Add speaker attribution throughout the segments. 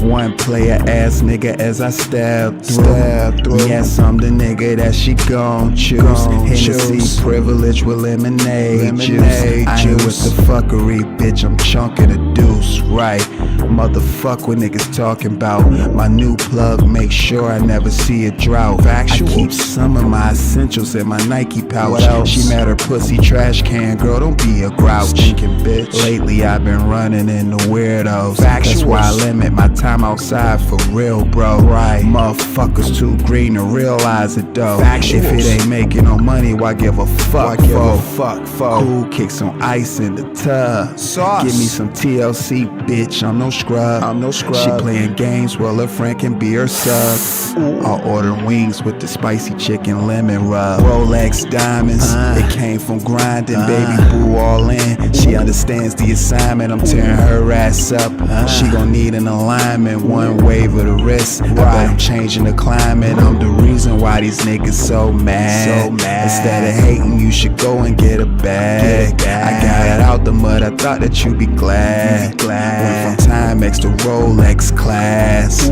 Speaker 1: One player ass nigga as I stab through. Yes, I'm the nigga that she gon' choose. Hennessy privilege with lemonade juice. I ain't with the fuckery, bitch, I'm chunking the deuce, right? Motherfuck what niggas talking about. My new plug, make sure I never see a drought. I keep some of my essentials in my Nike pouch. She mad her pussy trash can, girl, don't be a grouch. Stinking bitch. Lately I've been running into weirdos. That's why I limit my time outside for real, bro. Right. Motherfuckers too green to realize it though. If it ain't making no money, why give a fuck for? Cool kicks on ice in the tub. Sauce. Give me some TLC, bitch, I'm no scrub. She playing games, well her friend can be her sub. I'll order wings with the spicy chicken lemon rub. Rolex diamonds, it came from grinding, baby boo all in. She understands the assignment, I'm tearing her ass up. She gon' need an alignment, one wave of the wrist. I bet I'm changing the climate, I'm the reason why these niggas so mad. Instead of hating, you should go and get a bag. I got it out the mud, I thought that you'd be glad. Went from Timex to Rolex class.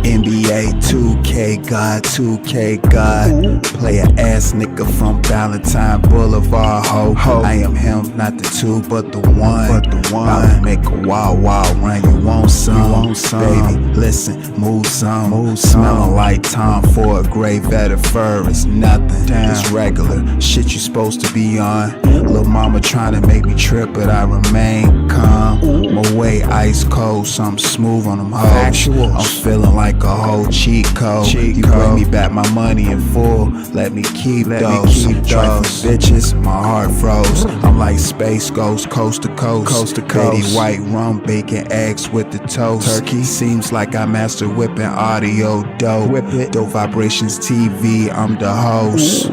Speaker 1: NBA 2K God, 2K God. Play a ass nigga from Valentine Boulevard, ho. I am him, not the two, but the one. I make a wild run, you want some? Baby, listen, move some. Smelling like Tom Ford, gray vetted fur is nothing. It's regular, shit you supposed to be on. Lil' mama trying to make me trip, but I remain calm. My way ice cold, something smooth on them hoes. I'm feeling like a whole cheat code. You bring me back my money in full, let me keep those. Try for bitches, my heart froze. I'm like Space Ghost, coast to coast. Betty white rum, bacon, eggs with the toast. Turkey seems like I master whipping audio dope. Dope Vibrations TV, I'm the host.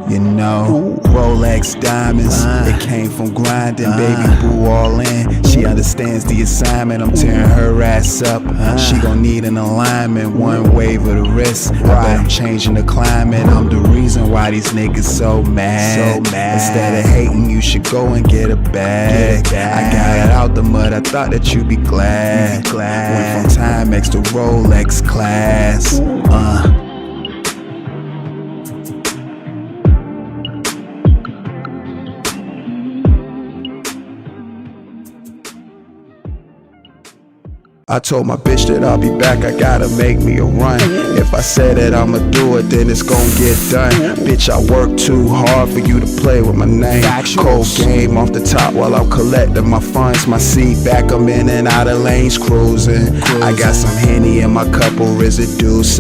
Speaker 1: You know, Rolex diamonds, it came from grinding, baby boo all in. She understands the assignment, I'm tearing her ass up. She gon' need an alignment, one wave of the wrist. I bet I'm changing the climate, I'm the reason why these niggas so mad. Instead of hating, you should go and get a bag. I got it out the mud, I thought that you'd be glad. Went from Timex to Rolex class. I told my bitch that I'll be back, I gotta make me a run. If I say that I'ma do it, then it's gon' get done. Bitch, I work too hard for you to play with my name. Cold game off the top while I'm collecting my funds. My seat back, I'm in and out of lanes cruising. I got some Henny in my cup, or is it Douce?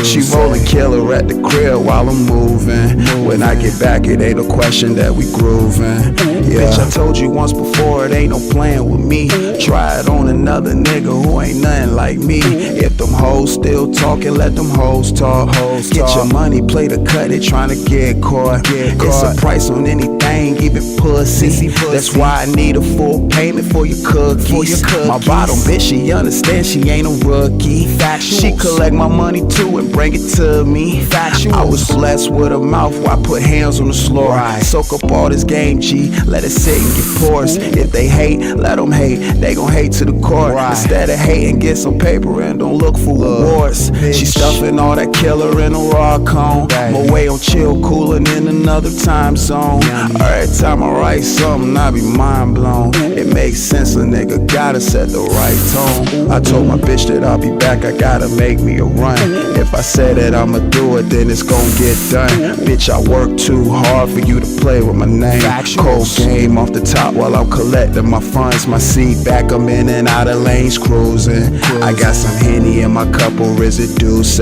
Speaker 1: She rollin' killer at the crib while I'm moving. When I get back, it ain't a question that we groovin'. Bitch, I told you once before, it ain't no playing with me. Try it on another nigga who ain't nothing like me. If them hoes still talking, let them hoes talk. Get your money, play the cut, they tryna get caught. It's a price on anything, even pussy. That's why I need a full payment for your cookies. My bottom bitch, she understand she ain't a rookie. She collect my money too and bring it to me. I was blessed with a mouth where I put hands on the floor. Soak up all this game, G, let it sit and get porous. If they hate, let them hate, they gon' hate to the core. Instead of hating, get some paper and don't look for rewards. She stuffing all that killer in a raw cone. My way on chill, coolin' in another time zone. Every time I write something, I be mind blown. It makes sense, a nigga gotta set the right tone. I told my bitch that I'll be back, I gotta make me a run. If I say that I'ma do it, then it's gon' get done. Bitch, I work too hard for you to play with my name. Cold game off the top while I'm collecting my funds. My seat back, I'm in and out of lanes cruising. I got some Henny in my cup, or is it Douce?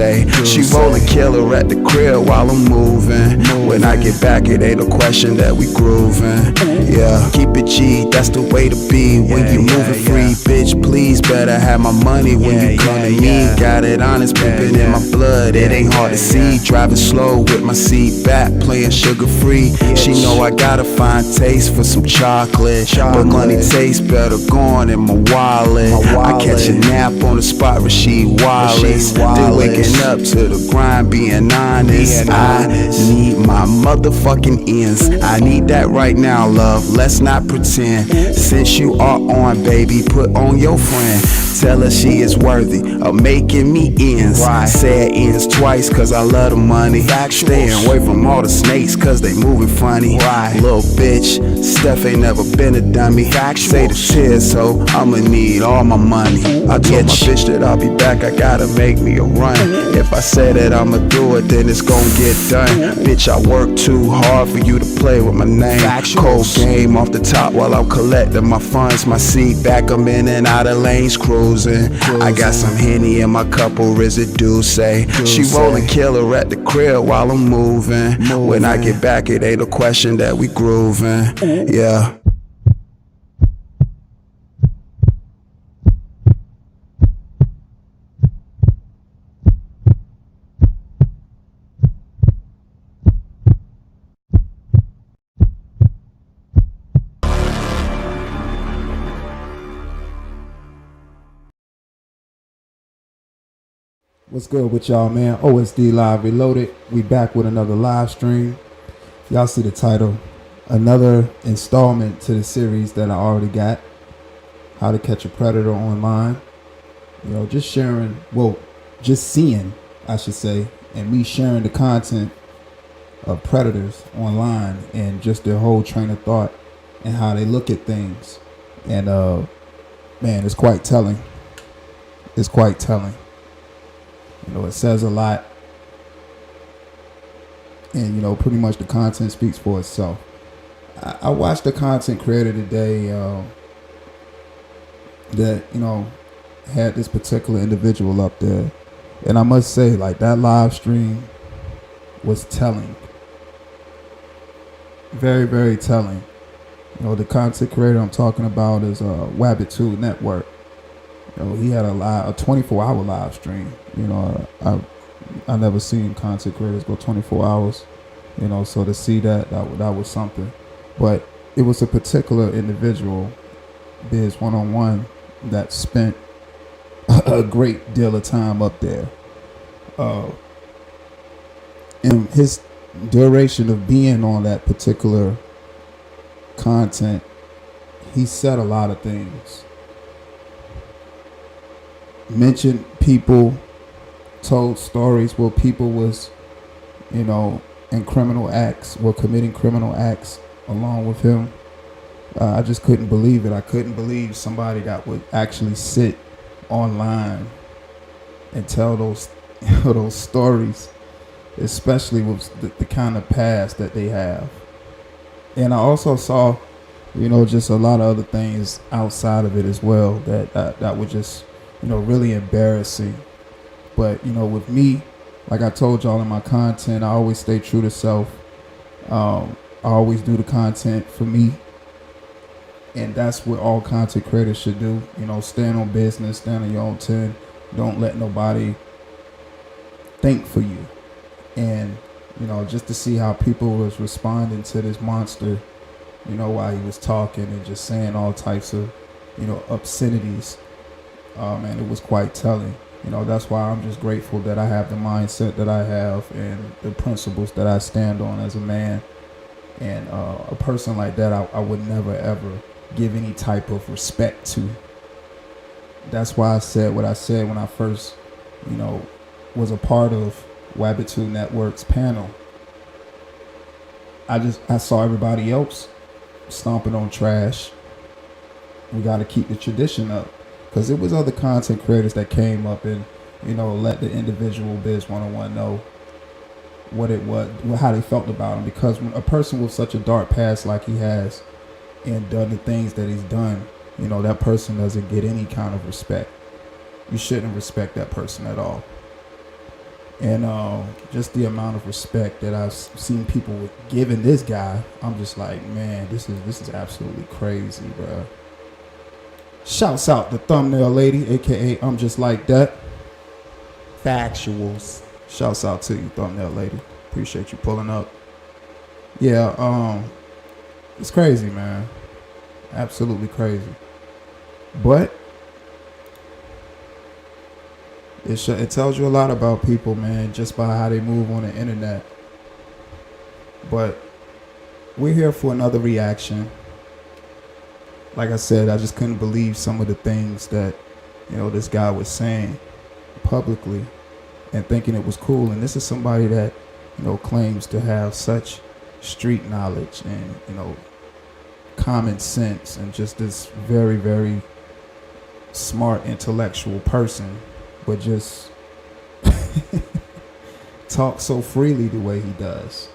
Speaker 1: She rollin' killer at the crib while I'm moving. When I get back, it ain't a question that we groovin'. Yeah, keep it G, that's the way to be. When you moving free, bitch, please better have my money when you come to me. Got it honest, pimpin' in my blood, it ain't hard to see. Driving slow with my seat back, playing sugar free. She know I got a fine taste for some chocolate, but money tastes better gone in my wallet. I catch should nap on the spot, Rasheed Wallace. Then waking up to the grind, being honest. I need my motherfucking ends. I need that right now, love. Let's not pretend. Since you are on, baby, put on your friend. Tell her she is worthy of making me ends. Say it ends twice, cause I love the money. Staying away from all the snakes, cause they moving funny. Little bitch, Steph ain't never been a dummy. Say the tears, so I'ma need all my money. I told my bitch that I'll be back, I gotta make me a run. If I say that I'ma do it, then it's gon' get done. Bitch, I work too hard for you to play with my name. Cold game off the top while I'm collecting my funds. My seat back, I'm in and out of lanes cruising. I got some Henny in my couple residue, say. She rollin' killer at the crib while I'm moving. When I get back, it ain't a question that we grooving. Yeah.
Speaker 2: What's good with y'all, man? OSD Live Reloaded. We back with another live stream. Y'all see the title. Another installment to the series that I already got. How to Catch a Predator Online. You know, just sharing, well, just seeing, I should say, and me sharing the content of predators online and just their whole train of thought and how they look at things. And, man, it's quite telling. It's quite telling. You know, it says a lot. And, you know, pretty much the content speaks for itself. I watched the content creator today that, you know, had this particular individual up there. And I must say, like, that live stream was telling. Very, very telling. You know, the content creator I'm talking about is WabbitTube network. You know, he had a 24-hour live stream. You know, I never seen content creators go 24 hours. You know, so to see that was something. But it was a particular individual, Biz 101, that spent a great deal of time up there. And his duration of being on that particular content, he said a lot of things. Mentioned people, told stories where people was, you know, in criminal acts, were committing criminal acts along with him. I just couldn't believe it. I couldn't believe somebody that would actually sit online and tell those those stories, especially with the kind of past that they have. And I also saw, you know, just a lot of other things outside of it as well that were just, you know, really embarrassing. But, you know, with me, like I told y'all in my content, I always stay true to self. I always do the content for me. And that's what all content creators should do. You know, stand on business, stand on your own 10. Don't let nobody think for you. And, you know, just to see how people was responding to this monster, you know, while he was talking and just saying all types of, you know, obscenities. And it was quite telling. You know, that's why I'm just grateful that I have the mindset that I have and the principles that I stand on as a man. And a person like that, I would never, ever give any type of respect to. That's why I said what I said when I first, you know, was a part of WabbitTube Network's panel. I saw everybody else stomping on trash. We got to keep the tradition up. Because it was other content creators that came up and, you know, let the individual Biz 101 know what it was, how they felt about him. Because when a person with such a dark past like he has and done the things that he's done, you know, that person doesn't get any kind of respect. You shouldn't respect that person at all. And just the amount of respect that I've seen people giving this guy, I'm just like, man, this is absolutely crazy, bro. Shouts out the thumbnail lady, aka I'm just like that. Factuals. Shouts out to you, thumbnail lady. Appreciate you pulling up. Yeah, it's crazy, man. Absolutely crazy. But It tells you a lot about people, man, just by how they move on the internet. But we're here for another reaction. Like I said, I just couldn't believe some of the things that, this guy was saying publicly and thinking it was cool. And this is somebody that, claims to have such street knowledge and, common sense and just this very, very smart intellectual person, but just talk so freely the way he does.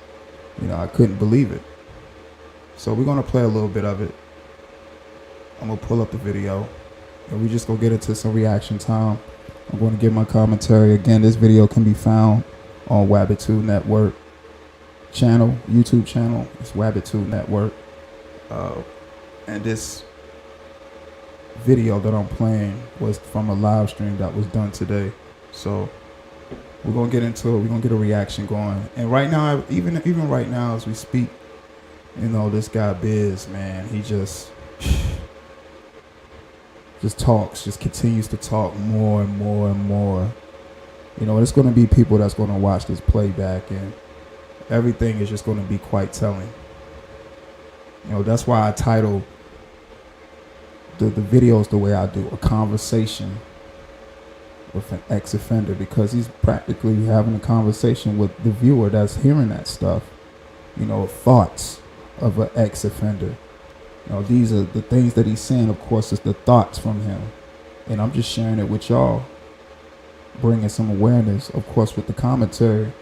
Speaker 2: I couldn't believe it. So we're going to play a little bit of it. I'm going to pull up the video and we just going to get into some reaction time. I'm going to give my commentary. Again, this video can be found on WabbitTube Network channel, YouTube channel. It's WabbitTube Network. And this video that I'm playing was from a live stream that was done today. So we're going to get into it. We're going to get a reaction going. And right now, even right now as we speak, this guy Biz, man, he just talks, just continues to talk more and more and more. There's going to be people that's going to watch this playback and everything is just going to be quite telling. That's why I titled the videos the way I do, a conversation with an ex-offender, because he's practically having a conversation with the viewer that's hearing that stuff, thoughts of an ex-offender. These are the things that he's saying, of course, is the thoughts from him. And I'm just sharing it with y'all, bringing some awareness, of course, with the commentary,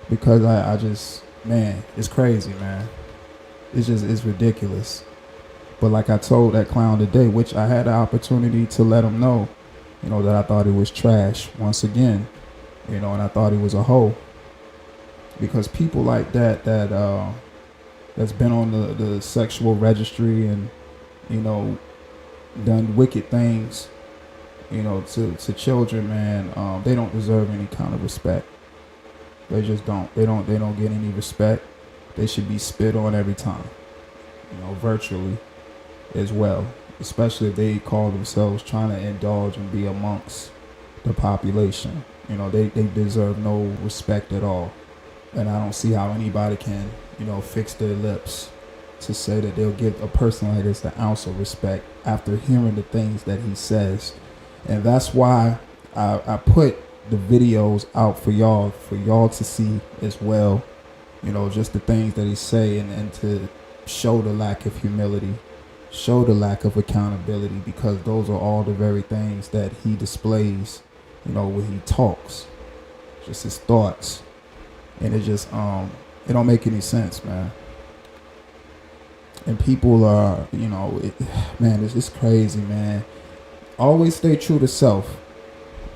Speaker 2: because I just, man, it's crazy, man. It's ridiculous. But like I told that clown today, which I had the opportunity to let him know, that I thought it was trash once again, and I thought he was a hoe. Because people like that's been on the sexual registry and, done wicked things, to children, man, they don't deserve any kind of respect. They just don't. They don't get any respect. They should be spit on every time, virtually as well, especially if they call themselves trying to indulge and be amongst the population. They deserve no respect at all. And I don't see how anybody can, fix their lips to say that they'll give a person like this an ounce of respect after hearing the things that he says. And that's why I put the videos out for y'all to see as well. Just the things that he say and to show the lack of humility, show the lack of accountability, because those are all the very things that he displays, when he talks, just his thoughts. And it just, it don't make any sense, man. And people are, man, it's crazy, man. Always stay true to self.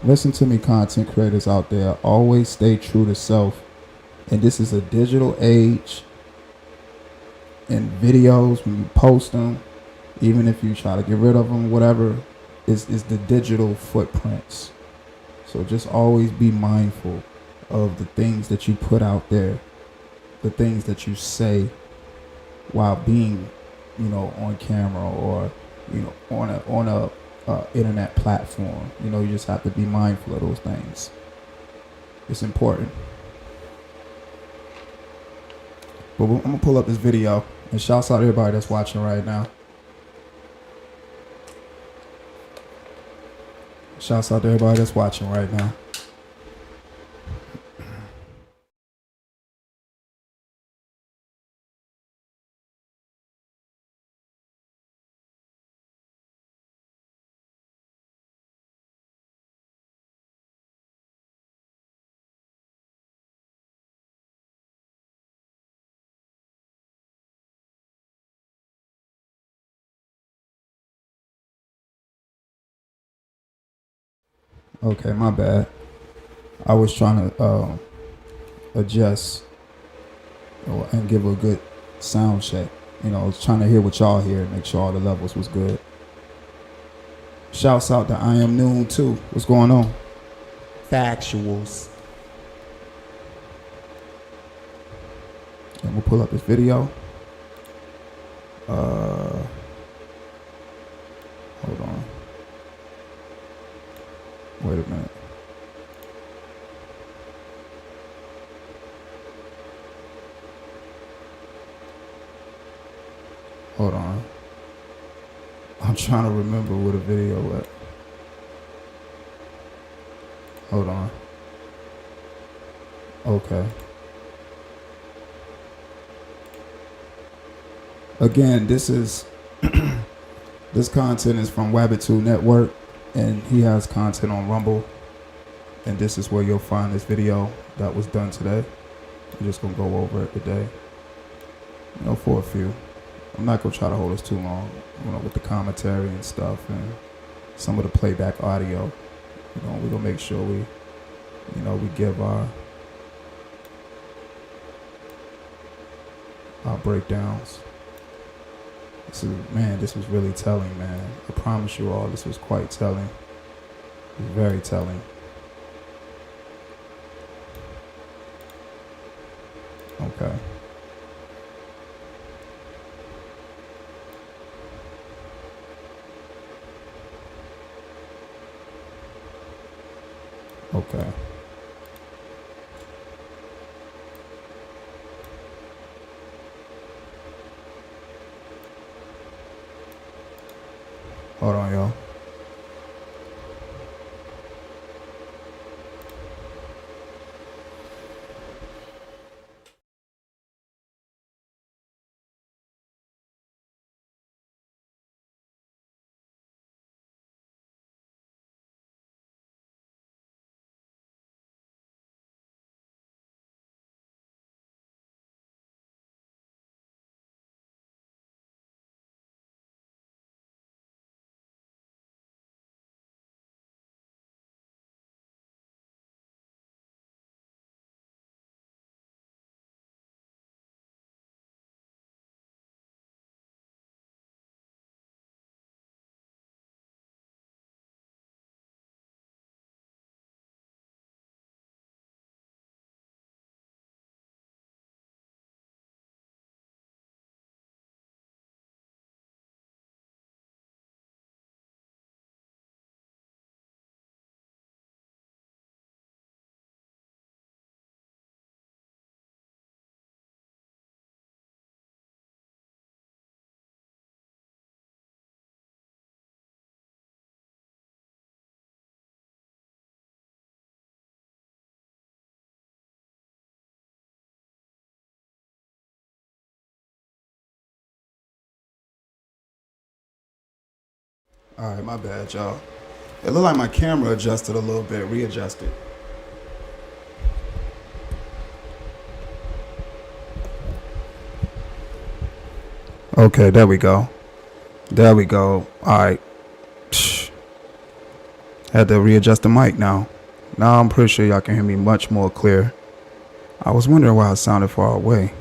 Speaker 2: Listen to me, content creators out there. Always stay true to self. And this is a digital age. And videos, when you post them, even if you try to get rid of them, whatever, is the digital footprints. So just always be mindful of the things that you put out there, the things that you say while being, on camera or, on a internet platform. You just have to be mindful of those things. It's important. But I'm gonna pull up this video and shouts out to everybody that's watching right now. Shouts out to everybody that's watching right now. Okay, my bad. I was trying to adjust and give a good sound check. I was trying to hear what y'all hear and make sure all the levels was good. Shouts out to I Am Noon too. What's going on?
Speaker 1: Factuals.
Speaker 2: And we'll pull up this video. Hold on. Wait a minute. Hold on. I'm trying to remember what a video was. Hold on. Okay. Again, this is this content is from WabbitTube Network, and he has content on Rumble. And this is where you'll find this video that was done today. I'm just gonna go over it today, for a few. I'm not gonna try to hold us too long, with the commentary and stuff and some of the playback audio. We're gonna make sure we give our breakdowns. This was really telling, man. I promise you all, this was quite telling. It was very telling. Okay. Okay. Hold on, y'all. All right, my bad, y'all. It looked like my camera adjusted a little bit, readjusted. Okay, there we go. There we go. All right. Had to readjust the mic now. Now I'm pretty sure y'all can hear me much more clear. I was wondering why I sounded far away.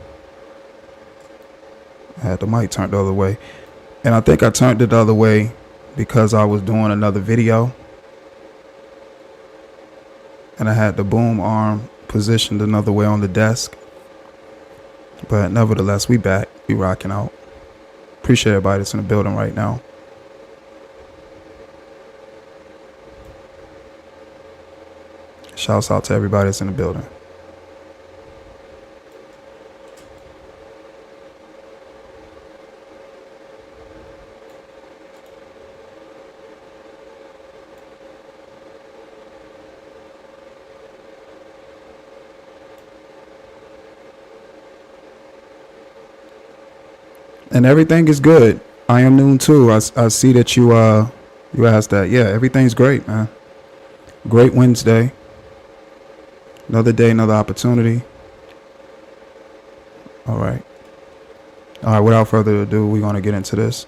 Speaker 2: I had the mic turned the other way. And I think I turned it the other way because I was doing another video. And I had the boom arm positioned another way on the desk. But nevertheless, we back. We rocking out. Appreciate everybody that's in the building right now. Shouts out to everybody that's in the building. And everything is good. I am noon too. I see that you asked that. Yeah, everything's great, man. Great Wednesday. Another day, another opportunity. All right. All right, without further ado, we're going to get into this.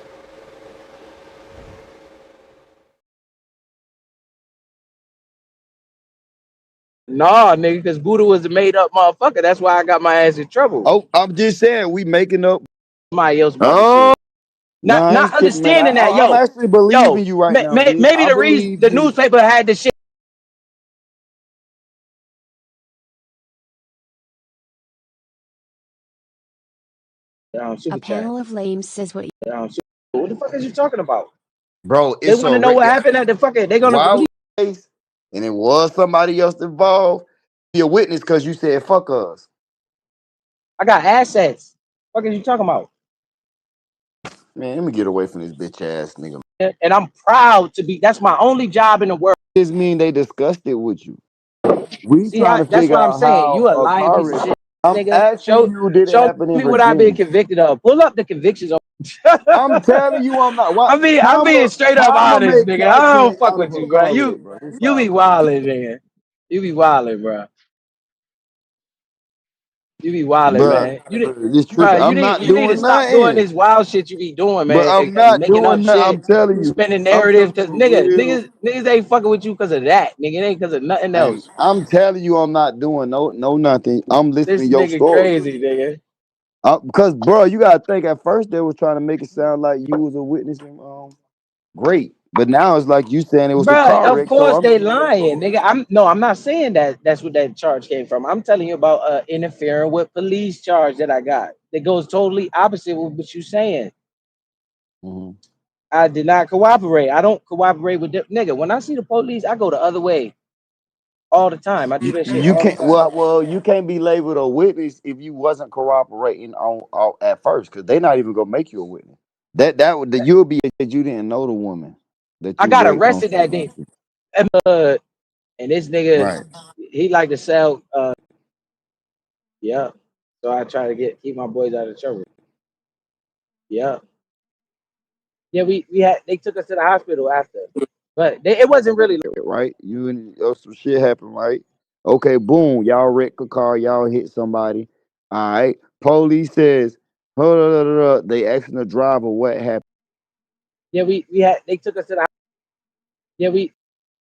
Speaker 3: Nah, nigga, because Buddha was a made up motherfucker. That's why I got my ass in trouble.
Speaker 4: Oh, I'm just saying, we making up.
Speaker 3: Somebody else shit. Not understanding that, yo.
Speaker 4: I'm actually believing you right now. Dude.
Speaker 3: Maybe the reason the newspaper had the shit.
Speaker 5: A panel of lames says what.
Speaker 3: What the fuck is you talking about,
Speaker 4: bro?
Speaker 3: They want to know what happened at the fucking. They gonna.
Speaker 4: And it was somebody else involved. Be a witness because you said fuck us.
Speaker 3: I got assets. What are you talking about?
Speaker 4: Man, let me get away from this bitch ass nigga.
Speaker 3: And I'm proud to be. That's my only job in the world.
Speaker 4: This mean they discussed it with you. We
Speaker 3: See,
Speaker 4: trying to
Speaker 3: that's
Speaker 4: figure
Speaker 3: what I'm
Speaker 4: out
Speaker 3: saying.
Speaker 4: how
Speaker 3: You a
Speaker 4: a
Speaker 3: lying
Speaker 4: car
Speaker 3: piece of
Speaker 4: wreck.
Speaker 3: shit,
Speaker 4: I'm
Speaker 3: nigga.
Speaker 4: asking you, did it
Speaker 3: Show
Speaker 4: happen in
Speaker 3: me what I've been
Speaker 4: Virginia?
Speaker 3: convicted of. Pull up the convictions.
Speaker 4: I'm telling you, I'm not. What?
Speaker 3: I'm being straight up
Speaker 4: How I'ma
Speaker 3: honest,
Speaker 4: make
Speaker 3: nigga. I don't
Speaker 4: content
Speaker 3: fuck
Speaker 4: out of
Speaker 3: with
Speaker 4: a
Speaker 3: you, bro.
Speaker 4: car wreck, bro? This
Speaker 3: You be
Speaker 4: sound crazy.
Speaker 3: wildin', nigga. You be wildin', bro. You be wildin',
Speaker 4: Bro,
Speaker 3: man.
Speaker 4: this
Speaker 3: Bro,
Speaker 4: tripping. I'm not
Speaker 3: you need to
Speaker 4: doing
Speaker 3: stop doing
Speaker 4: nothing.
Speaker 3: this wild shit you be doing,
Speaker 4: But
Speaker 3: man.
Speaker 4: I'm
Speaker 3: And
Speaker 4: not
Speaker 3: making up
Speaker 4: doing nothing. I'm
Speaker 3: shit,
Speaker 4: telling you.
Speaker 3: spinning
Speaker 4: I'm
Speaker 3: narratives.
Speaker 4: telling
Speaker 3: Cause
Speaker 4: you real.
Speaker 3: niggas ain't fucking with you because of that, nigga. It ain't because of nothing
Speaker 4: And
Speaker 3: else.
Speaker 4: I'm telling you, I'm not doing no nothing. I'm listening
Speaker 3: This
Speaker 4: to your
Speaker 3: nigga
Speaker 4: story.
Speaker 3: crazy, nigga.
Speaker 4: Because, bro, you gotta think. At first, they was trying to make it sound like you was a witness and great, but now it's like you saying it was a
Speaker 3: Bruh,
Speaker 4: car
Speaker 3: of
Speaker 4: wreck. So
Speaker 3: course
Speaker 4: I'm
Speaker 3: they
Speaker 4: believing your
Speaker 3: lying,
Speaker 4: story.
Speaker 3: nigga. I'm not saying that that's what that charge came from. I'm telling you about interfering with police charge that I got. That goes totally opposite with what you saying.
Speaker 4: Mhm.
Speaker 3: I did not cooperate. I don't cooperate with them. Nigga, when I see the police, I go the other way all the time. I do that shit
Speaker 4: You
Speaker 3: all the
Speaker 4: can't.
Speaker 3: time.
Speaker 4: Well, you can't be labeled a witness if you wasn't cooperating on at first, because they're not even gonna make you a witness. You'll be that you didn't know the woman that
Speaker 3: I
Speaker 4: you
Speaker 3: got
Speaker 4: raped on
Speaker 3: arrested that
Speaker 4: somebody.
Speaker 3: day. And this nigga,
Speaker 4: Right.
Speaker 3: he like to sell yeah. So I try to keep my boys out of trouble. Yeah. Yeah, we had they took us to the hospital after. But it wasn't really
Speaker 4: Right. You and some shit happened. Right. Okay. Boom. Y'all wreck a car. Y'all hit somebody. All right. Police says, hold on. They asking the driver what happened.
Speaker 3: yeah, we had they took us to the yeah, we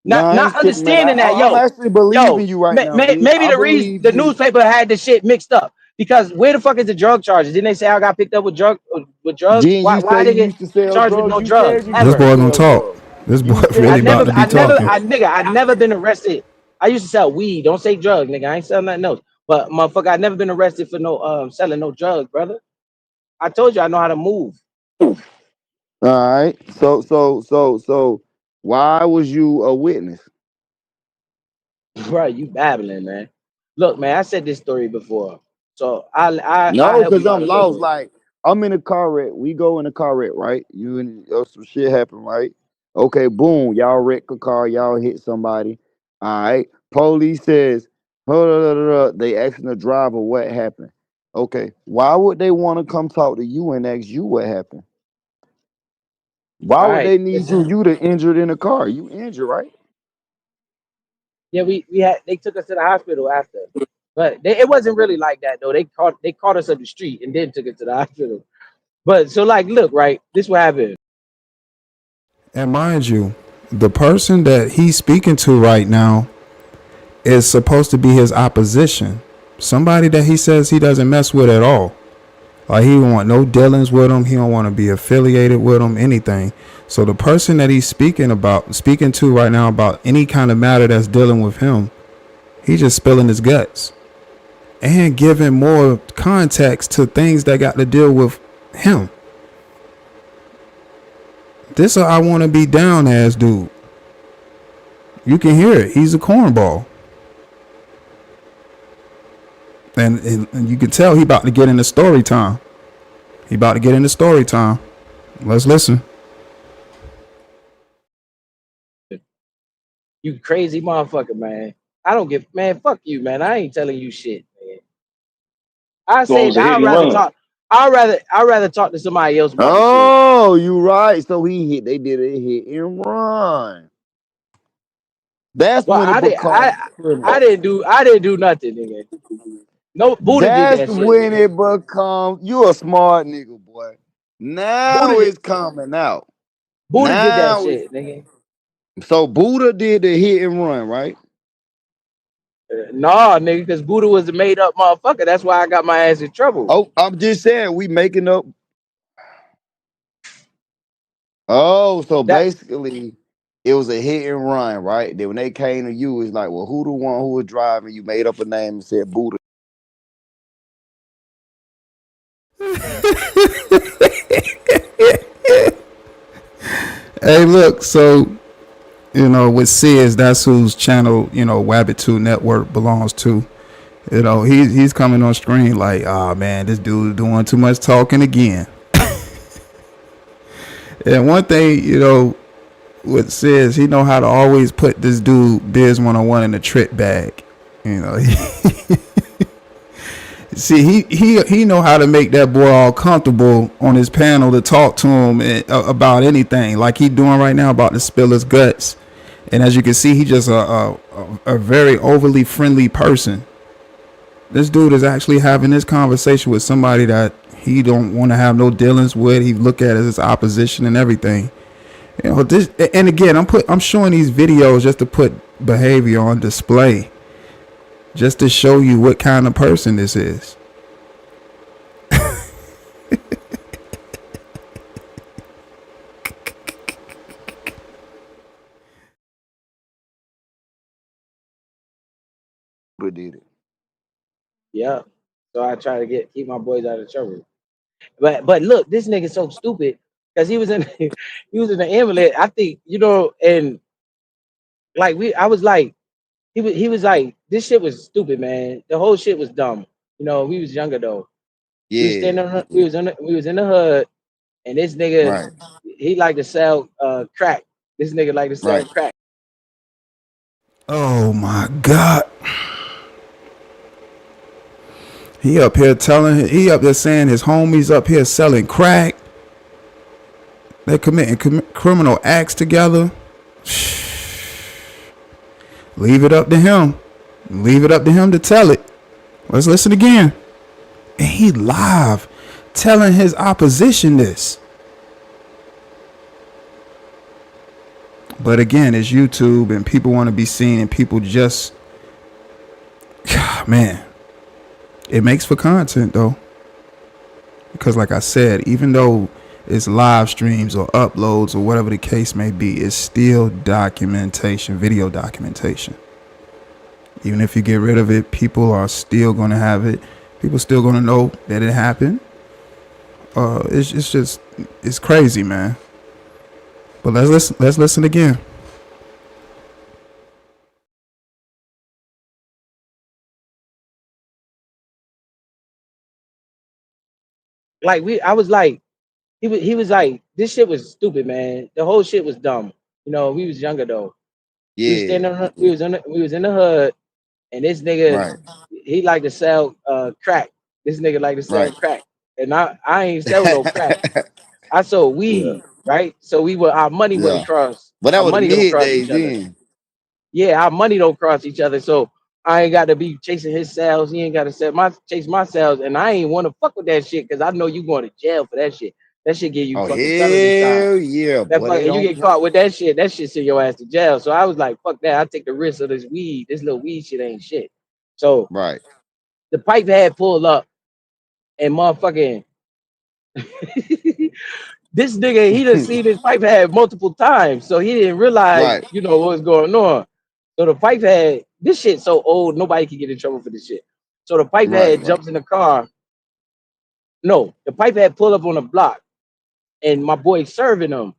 Speaker 4: No, I
Speaker 3: not
Speaker 4: ain't skipping, man.
Speaker 3: understanding that,
Speaker 4: I'm actually believing you right now, dude.
Speaker 3: maybe
Speaker 4: I
Speaker 3: the reason
Speaker 4: believe
Speaker 3: the
Speaker 4: you.
Speaker 3: newspaper had the shit mixed up because where the fuck is the drug charges? Didn't they say I got picked up with drugs?
Speaker 4: Didn't you
Speaker 3: Why
Speaker 4: say
Speaker 3: they
Speaker 4: you
Speaker 3: get
Speaker 4: used to sell
Speaker 3: charged with
Speaker 4: drugs?
Speaker 3: no
Speaker 4: You said
Speaker 3: drugs
Speaker 4: you
Speaker 2: This
Speaker 4: used
Speaker 3: ever?
Speaker 4: to
Speaker 2: boy gonna
Speaker 4: sell
Speaker 2: talk.
Speaker 4: drugs.
Speaker 2: This boy
Speaker 4: You said
Speaker 2: really
Speaker 4: you
Speaker 2: about
Speaker 4: used
Speaker 2: to
Speaker 4: to
Speaker 2: be
Speaker 4: sell
Speaker 2: talking.
Speaker 4: drugs.
Speaker 3: I never been arrested. I used to sell weed. Don't say drugs, nigga. I ain't selling nothing else. But motherfucker, I never been arrested for no selling no drugs, brother. I told you I know how to move.
Speaker 4: All right. So, why was you a witness?
Speaker 3: Bro, you babbling, man. Look, man, I said this story before. So I
Speaker 4: No,
Speaker 3: help
Speaker 4: because
Speaker 3: you out
Speaker 4: I'm
Speaker 3: a little
Speaker 4: lost.
Speaker 3: bit.
Speaker 4: Like, I'm in a car wreck. We go in a car wreck, right? You and some shit happen, right? Okay, boom. Y'all wreck a car. Y'all hit somebody. All right. Police says, hold on. They asking the driver what happened. Okay. Why would they want to come talk to you and ask you what happened? Why
Speaker 3: All
Speaker 4: would
Speaker 3: right.
Speaker 4: they need you? You the injured in the car. You injured, right?
Speaker 3: Yeah, we had they took us to the hospital after. But it wasn't really like that though. They caught us up the street and then took us to the hospital. But so like look, right, this what happened.
Speaker 2: And mind you, the person that he's speaking to right now is supposed to be his opposition. Somebody that he says he doesn't mess with at all. Like he don't want no dealings with him. He don't want to be affiliated with him, anything. So the person that he's speaking to right now about any kind of matter that's dealing with him, he's just spilling his guts and giving more context to things that got to deal with him. This a I want to be down ass dude. You can hear it. He's a cornball. And you can tell he about to get into story time. He about to get into story time. Let's listen.
Speaker 3: You crazy motherfucker, man. I don't give man, fuck you, man. I ain't telling you shit, man. I
Speaker 6: So it
Speaker 3: said
Speaker 6: was a hit and run.
Speaker 3: I'd rather talk to somebody else about the shit.
Speaker 4: Oh, you right. So they did a hit and run. That's
Speaker 3: Well,
Speaker 4: when it becomes
Speaker 3: I
Speaker 4: criminal.
Speaker 3: didn't do nothing, nigga. No Buddha did
Speaker 4: That's
Speaker 3: that shit,
Speaker 4: when
Speaker 3: nigga.
Speaker 4: it becomes you a smart nigga, boy.
Speaker 3: Buddha
Speaker 4: Now
Speaker 3: did,
Speaker 4: it's coming out.
Speaker 3: Buddha did that
Speaker 4: Now it's
Speaker 3: shit, nigga.
Speaker 4: so Buddha did the hit and run, right?
Speaker 3: Nah, nigga, because Buddha was a made up motherfucker. That's why I got my ass in trouble.
Speaker 4: Oh, I'm just saying we making up. Oh, so
Speaker 3: That
Speaker 4: basically it was a hit and run, right? Then when they came to you, it's like, well, who the one who was driving? You made up a name and said Buddha.
Speaker 2: Hey, look. So with Sis, that's whose channel WabbitTube network belongs to. He's coming on screen like, oh man, this dude doing too much talking again. And one thing, you know, what says he know how to always put this dude Biz 101 in a trick bag. You know, see, he know how to make that boy all comfortable on his panel to talk to him about anything, like he doing right now, about to spill his guts. And as you can see, he just a very overly friendly person. This dude is actually having this conversation with somebody that he don't want to have no dealings with. He look at it as his opposition and everything. You know, this, and again, I'm showing these videos just to put behavior on display, just to show you what kind of person this is.
Speaker 4: But did it.
Speaker 3: Yeah. So I try to keep my boys out of trouble. But look, this nigga so stupid because he was in he was in the ambulance. I think, you know, and like I was like, he was like, this shit was stupid, man. The whole shit was dumb. You know, we was younger though. We was
Speaker 4: Yeah.
Speaker 3: standing we was in the hood, and this nigga,
Speaker 4: Right.
Speaker 3: he like to sell crack. This nigga like to sell
Speaker 4: Right.
Speaker 3: crack.
Speaker 2: Oh my God. He up there saying his homies up here selling crack. They're committing criminal acts together. Leave it up to him. Leave it up to him to tell it. Let's listen again. And he live telling his opposition this. But again, it's YouTube and people want to be seen, and people just, man, it makes for content though. Because like I said, even though it's live streams or uploads or whatever the case may be, it's still documentation, video documentation. Even if you get rid of it, people are still going to have it. People still going to know that it happened. It's crazy, man. But let's listen again.
Speaker 3: Like I was like, he was like, this shit was stupid, man. The whole shit was dumb. You know, we was younger though. We was
Speaker 4: Yeah.
Speaker 3: standing we was in the hood, and this nigga,
Speaker 4: Right.
Speaker 3: he like to sell crack. This nigga like to sell
Speaker 4: Right.
Speaker 3: crack. And I ain't sell no crack. I sold
Speaker 4: Yeah.
Speaker 3: weed, right? So our money
Speaker 4: Yeah.
Speaker 3: wouldn't cross.
Speaker 4: But that
Speaker 3: Our
Speaker 4: was the
Speaker 3: money don't
Speaker 4: mid
Speaker 3: cross
Speaker 4: days
Speaker 3: each other.
Speaker 4: then.
Speaker 3: Yeah, our money don't cross each other. So I ain't got to be chasing his sales. He ain't got to chase my sales. And I ain't want to fuck with that shit because I know you going to jail for that shit. That shit give you
Speaker 4: Oh
Speaker 3: fucking felony time.
Speaker 4: hell yeah,
Speaker 3: That
Speaker 4: boy. They
Speaker 3: fucking, you
Speaker 4: don't
Speaker 3: get caught with that shit send your ass to jail. So I was like, fuck that. I take the risk of this weed. This little weed shit ain't shit. So
Speaker 4: right.
Speaker 3: the pipe had pulled up, and motherfucking this nigga, he done seen this pipe had multiple times. So he didn't realize,
Speaker 4: Right.
Speaker 3: you know, what was going on. So the pipe had, this shit so old, nobody can get in trouble for this shit. So the pipe
Speaker 4: Right.
Speaker 3: had jumps in the car. No, the pipe had pulled up on the block, and my boy serving him.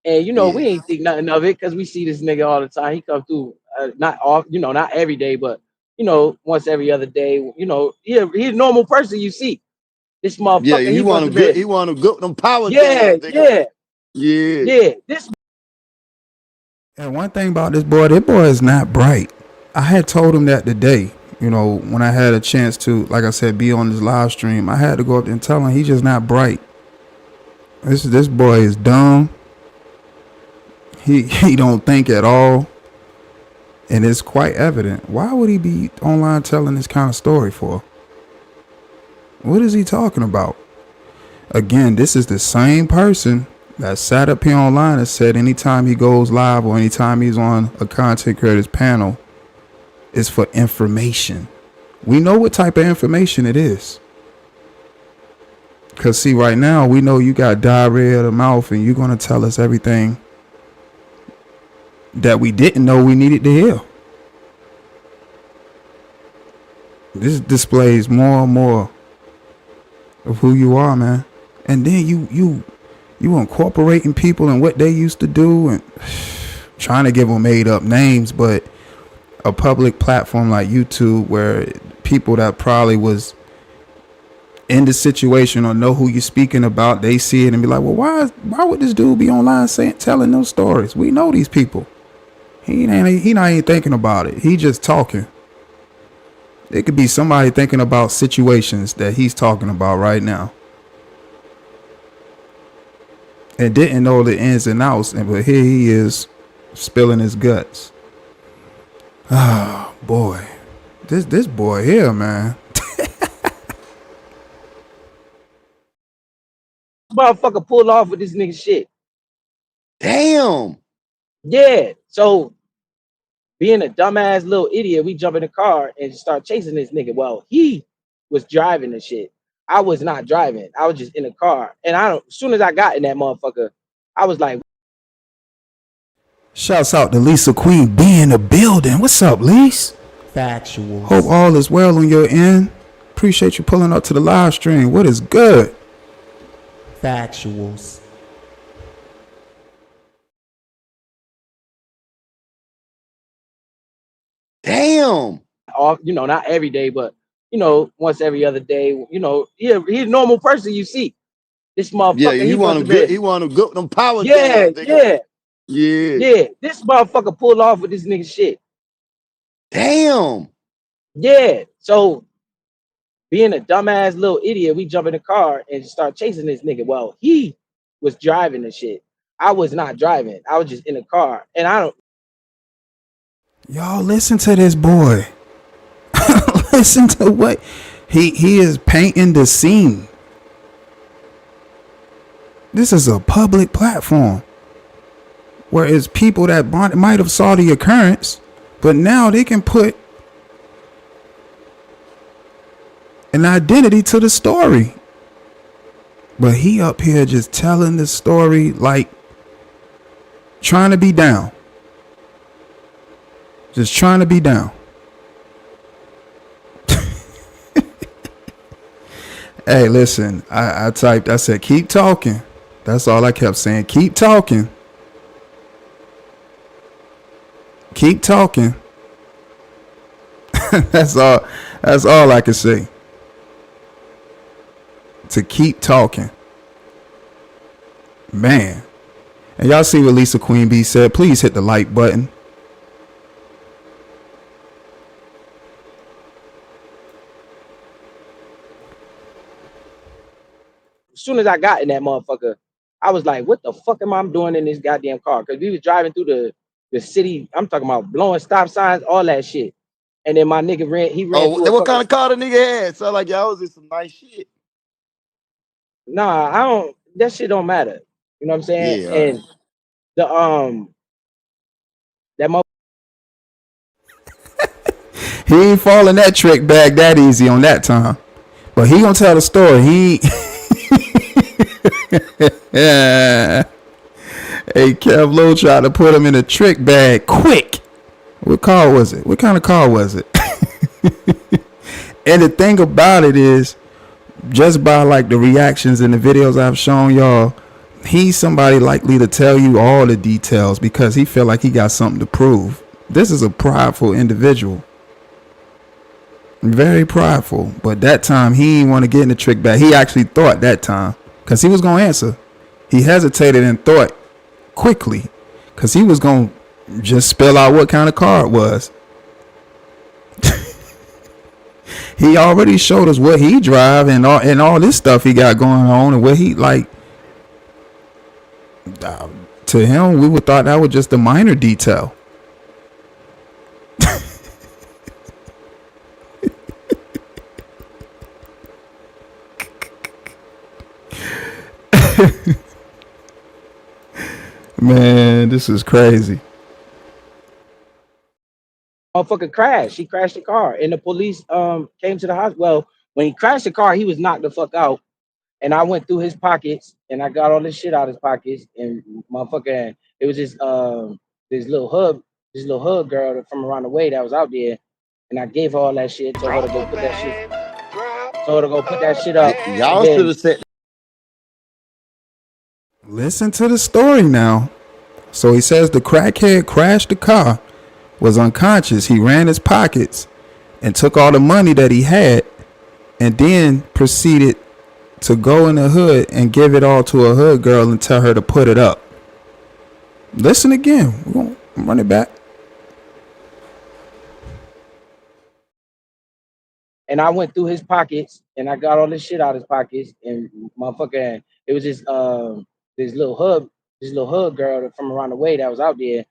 Speaker 3: And you know,
Speaker 4: Yeah.
Speaker 3: we ain't think nothing of it because we see this nigga all the time. He come through, not off, you know, not every day, but you know, once every other day. You know, he's a normal person you see. This
Speaker 4: Yeah,
Speaker 3: motherfucker,
Speaker 4: he
Speaker 3: he
Speaker 4: want
Speaker 3: must
Speaker 4: to
Speaker 3: have
Speaker 4: good.
Speaker 3: been.
Speaker 4: He want to good them power
Speaker 3: Yeah,
Speaker 4: downs, nigga.
Speaker 3: yeah,
Speaker 4: Yeah.
Speaker 3: yeah. This.
Speaker 2: And one thing about this boy is not bright. I had told him that today. You know, when I had a chance to, like I said, be on this live stream, I had to go up there and tell him he's just not bright. This boy is dumb. He don't think at all. And it's quite evident. Why would he be online telling this kind of story for? What is he talking about? Again, this is the same person that sat up here online and said anytime he goes live or anytime he's on a content creator's panel, it's for information. We know what type of information it is. Because see, right now, we know you got diarrhea of the mouth and you're going to tell us everything that we didn't know we needed to hear. This displays more and more of who you are, man. And then you incorporating people and what they used to do and trying to give them made up names, but a public platform like YouTube where people that probably was in the situation or know who you're speaking about, they see it and be like, well, why would this dude be online telling those stories? We know these people. He not even thinking about it. He just talking. It could be somebody thinking about situations that he's talking about right now and didn't know the ins and outs, but here he is spilling his guts. Oh boy, this boy here, man.
Speaker 3: Motherfucker pulled off with this nigga shit.
Speaker 4: Damn.
Speaker 3: Yeah. So being a dumbass little idiot, we jump in the car and start chasing this nigga. Well, he was driving the shit. I was not driving. I was just in the car. And as soon as I got in that motherfucker, I was like,
Speaker 2: Shouts out to Lisa Queen B in the building. What's up, Lise?
Speaker 1: Factual.
Speaker 2: Hope all is well on your end. Appreciate you pulling up to the live stream. What is good?
Speaker 1: Factuals.
Speaker 4: Damn.
Speaker 3: off, not every day, but once every other day, he's a normal person you see. This motherfucker,
Speaker 4: Yeah, he want to go them power
Speaker 3: yeah,
Speaker 4: jams,
Speaker 3: yeah,
Speaker 4: yeah.
Speaker 3: yeah. This motherfucker pulled off with this nigga shit.
Speaker 4: Damn.
Speaker 3: Yeah. So being a dumbass little idiot, we jump in the car and start chasing this nigga. Well, he was driving the shit. I was not driving. I was just in the car. And
Speaker 2: Y'all listen to this boy. Listen to what he is painting the scene. This is a public platform where it's people that might have saw the occurrence, but now they can put an identity to the story. But he up here just telling the story like trying to be down. Just trying to be down. Hey, listen, I said, keep talking. That's all I kept saying. Keep talking. Keep talking. That's all I can say. To keep talking. Man. And y'all see what Lisa Queen B said. Please hit the like button.
Speaker 3: as soon as I got in that motherfucker, I was like, what the fuck am I doing in this goddamn car? Because we was driving through the city. I'm talking about blowing stop signs, all that shit. And then my nigga ran through
Speaker 4: What kind of car the nigga had? Sound like y'all was in some nice shit.
Speaker 3: Nah, I don't. That shit don't matter. You know what I'm saying?
Speaker 4: Yeah,
Speaker 3: and that motherfucker.
Speaker 2: He ain't falling that trick bag that easy on that time. But he gonna tell the story. Yeah. Hey, Kev Lowe tried to put him in a trick bag quick. What car was it? What kind of car was it? And the thing about it is, just by like the reactions in the videos I've shown y'all, he's somebody likely to tell you all the details because he feel like he got something to prove. This is a prideful individual. Very prideful. But that time he didn't want to get in the trick bag. He actually thought that time because he was going to answer. He hesitated and thought quickly because he was going to just spell out what kind of car it was. He already showed us what he drive and all this stuff he got going on and what he like. To him, we would thought that was just a minor detail. Man, this is crazy.
Speaker 3: Motherfucker crashed. He crashed the car, and the police came to the hospital. Well, when he crashed the car, he was knocked the fuck out. And I went through his pockets, and I got all this shit out of his pockets. And motherfucker, it was this little hub girl from around the way that was out there, and I gave her all that shit. Told her to go put that shit. Told her to go put that shit up.
Speaker 4: Y'all should have said.
Speaker 2: Listen to the story now. So he says the crackhead crashed the car, was unconscious. He ran his pockets and took all the money that he had and then proceeded to go in the hood and give it all to a hood girl and tell her to put it up. Listen again. We're going to run it back.
Speaker 3: And I went through his pockets and I got all this shit out of his pockets. And motherfucker, it was this little hood girl from around the way that was out there.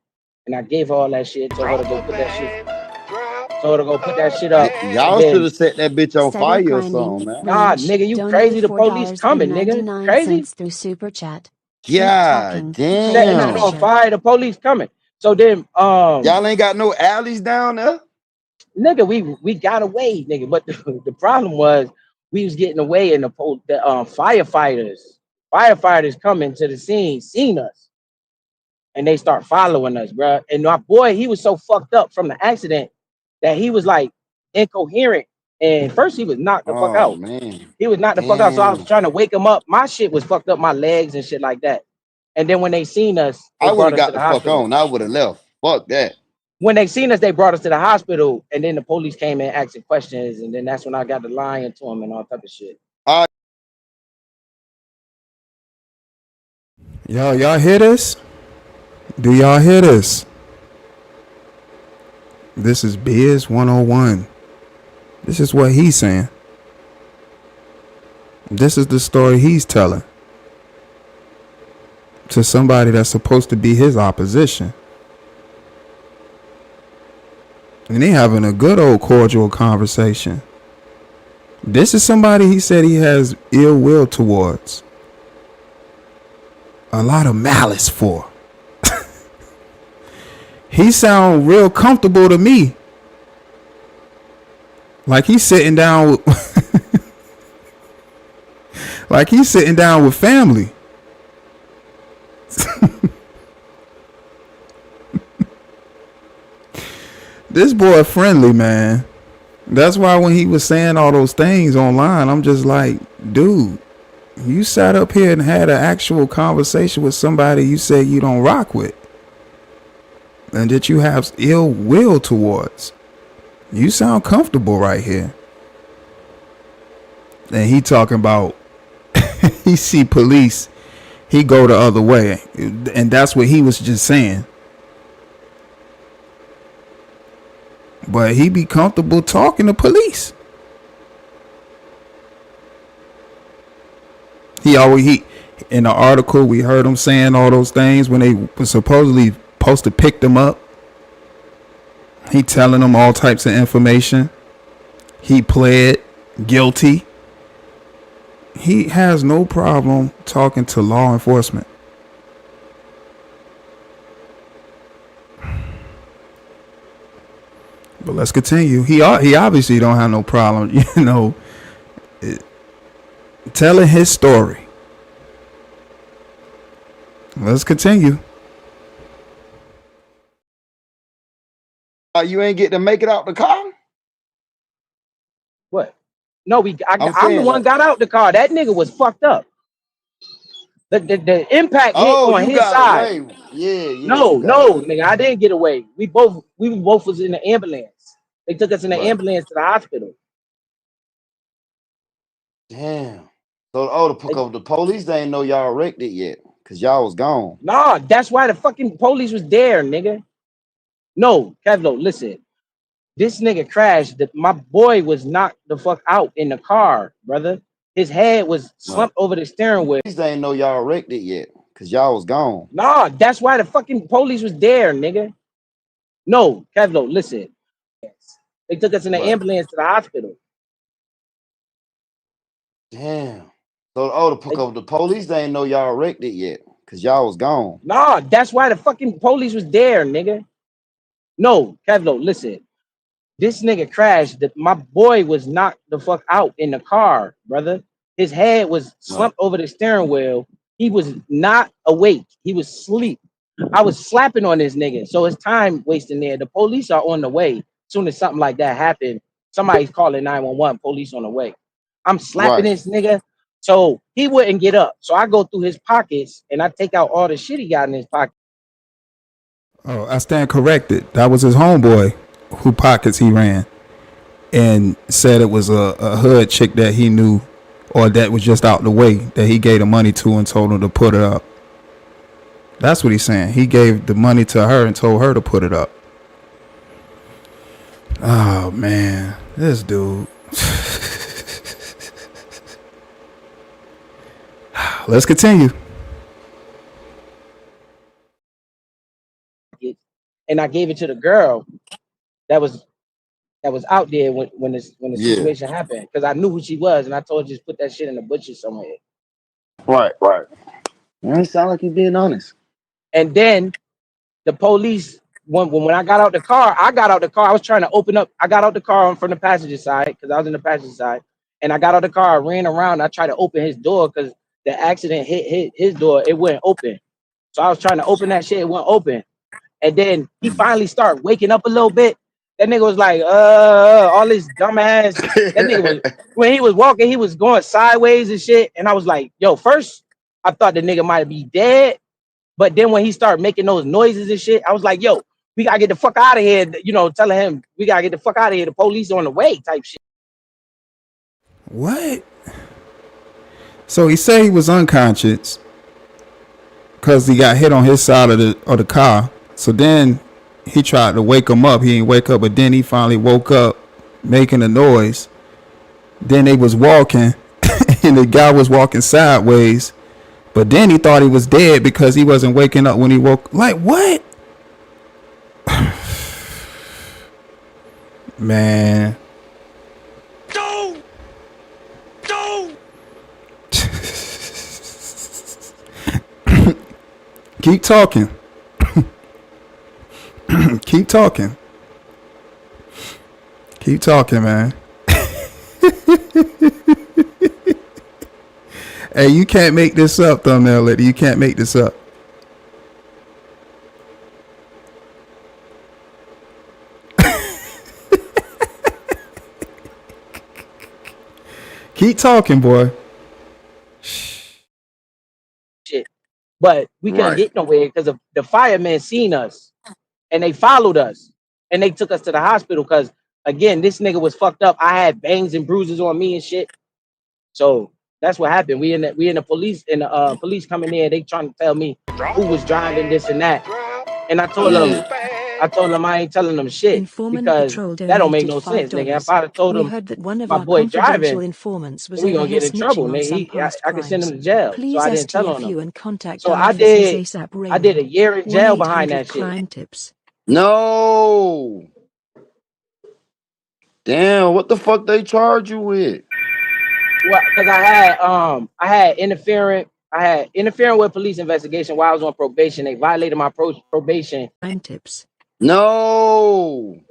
Speaker 3: And I gave her all that shit, told her to go put that shit up.
Speaker 4: Y'all should have set that bitch on fire or something, man.
Speaker 3: Nah, nigga, you crazy? The police coming, nigga. Crazy?
Speaker 5: Through super chat.
Speaker 4: God damn.
Speaker 3: Setting that on fire, the police coming. So then
Speaker 4: y'all ain't got no alleys down there?
Speaker 3: Nigga, we got away, nigga. But the problem was we was getting away and the firefighters coming to the scene, seen us. And they start following us, bro. And my boy, he was so fucked up from the accident that he was like incoherent. And first he was knocked the fuck out.
Speaker 4: Man.
Speaker 3: He was knocked the fuck out. So I was trying to wake him up. My shit was fucked up, my legs and shit like that. And then when they seen us,
Speaker 4: I would have got the fuck on. I would have left. Fuck that.
Speaker 3: When they seen us, they brought us to the hospital, and then the police came in asking questions, and then that's when I got to lying to them and all type of shit.
Speaker 2: Y'all hear this? Do y'all hear this? This is Biz 101. This is what he's saying. This is the story he's telling to somebody that's supposed to be his opposition. And they having a good old cordial conversation. This is somebody he said he has ill will towards. A lot of malice for. He sound real comfortable to me. Like he's sitting down with like he's sitting down with family. This boy friendly, man. That's why when he was saying all those things online, I'm just like, dude, you sat up here and had an actual conversation with somebody you said you don't rock with and that you have ill will towards. You sound comfortable right here. And he talking about he see police, he go the other way. And that's what he was just saying. But he be comfortable talking to police. He in the article we heard him saying all those things when they were supposedly supposed to pick them up. He telling them all types of information. He pled guilty. He has no problem talking to law enforcement. But let's continue. He obviously don't have no problem, telling his story. Let's continue.
Speaker 4: You ain't get to make it out the car?
Speaker 3: What? No, I'm the one got out the car. That nigga was fucked up. The impact hit on his side.
Speaker 4: Away. Yeah.
Speaker 3: No, nigga, I didn't get away. We both was in the ambulance. They took us in the ambulance to the hospital.
Speaker 4: Damn. So the police they ain't know y'all wrecked it yet, cause y'all was gone.
Speaker 3: Nah, that's why the fucking police was there, nigga. No, Kevlo, listen. This nigga crashed. My boy was knocked the fuck out in the car, brother. His head was slumped over the steering wheel.
Speaker 4: They ain't know y'all wrecked it yet, cause y'all was gone.
Speaker 3: Nah, that's why the fucking police was there, nigga. No, Kevlo, listen. They took us in the ambulance to the hospital.
Speaker 4: Damn. So the police they ain't know y'all wrecked it yet, cause y'all was gone.
Speaker 3: Nah, that's why the fucking police was there, nigga. No, Kevlo, listen. This nigga crashed. My boy was knocked the fuck out in the car, brother. His head was slumped over the steering wheel. He was not awake. He was asleep. I was slapping on this nigga. So it's time wasting there. The police are on the way. As soon as something like that happened, somebody's calling 911, police on the way. I'm slapping this nigga. So he wouldn't get up. So I go through his pockets and I take out all the shit he got in his pocket.
Speaker 2: Oh, I stand corrected. That was his homeboy who pockets he ran and said it was a hood chick that he knew or that was just out the way that he gave the money to and told him to put it up. That's what he's saying. He gave the money to her and told her to put it up. Oh man, this dude. Let's continue.
Speaker 3: And I gave it to the girl that was out there when the situation happened, because I knew who she was, and I told her just put that shit in the bushes somewhere.
Speaker 4: Right. Well, it sound like you being honest.
Speaker 3: And then the police, when I got out the car, I was trying to open up. I got out the car from the passenger side because I was in the passenger side, and I got out the car, I ran around, I tried to open his door because the accident hit his door, it wouldn't open. So I was trying to open that shit, it wouldn't open. And then he finally started waking up a little bit. That nigga was like, all this dumbass. That nigga was, when he was walking, he was going sideways and shit. And I was like, yo, first, I thought the nigga might be dead. But then when he started making those noises and shit, I was like, yo, we gotta get the fuck out of here. You know, telling him, we gotta get the fuck out of here. The police on the way type shit.
Speaker 2: What? So he said he was unconscious because he got hit on his side of the car. So then he tried to wake him up. He didn't wake up, but then he finally woke up making a noise. Then they was walking and the guy was walking sideways. But then he thought he was dead because he wasn't waking up when he woke. Like, what? Man.
Speaker 6: Go!
Speaker 2: Keep talking. Keep talking. Keep talking, man. Hey, you can't make this up, thumbnail lady. You can't make this up. Keep talking, boy.
Speaker 3: Shit. But we couldn't get nowhere because the firemen seen us and they followed us and they took us to the hospital because, again, this nigga was fucked up. I had bangs and bruises on me and shit. So that's what happened. We in the police, and the police coming in. They trying to tell me who was driving this and that. And I told them I ain't telling them shit.
Speaker 5: Informant
Speaker 3: because
Speaker 5: Patrol
Speaker 3: that don't make no
Speaker 5: donated
Speaker 3: sense, nigga.
Speaker 5: $5.
Speaker 3: If I'd have told
Speaker 5: We
Speaker 3: them
Speaker 5: heard that one of
Speaker 3: my
Speaker 5: our
Speaker 3: boy
Speaker 5: confidential
Speaker 3: driving,
Speaker 5: informants was
Speaker 3: we
Speaker 5: over
Speaker 3: gonna
Speaker 5: here
Speaker 3: get in trouble.
Speaker 5: snitching on some
Speaker 3: Nigga.
Speaker 5: past
Speaker 3: I could send him to
Speaker 5: crimes.
Speaker 3: jail.
Speaker 5: Please
Speaker 3: So I didn't tell on him.
Speaker 5: STFU and contact
Speaker 3: So
Speaker 5: our
Speaker 3: I
Speaker 5: officers
Speaker 3: did.
Speaker 5: ASAP.
Speaker 3: I did a year in jail behind
Speaker 5: 1-800
Speaker 3: that shit.
Speaker 5: crime tips.
Speaker 4: No. Damn, what the fuck they charge you with?
Speaker 3: Well, because I had interfering with police investigation while I was on probation. They violated my probation.
Speaker 5: Crime tips.
Speaker 4: No.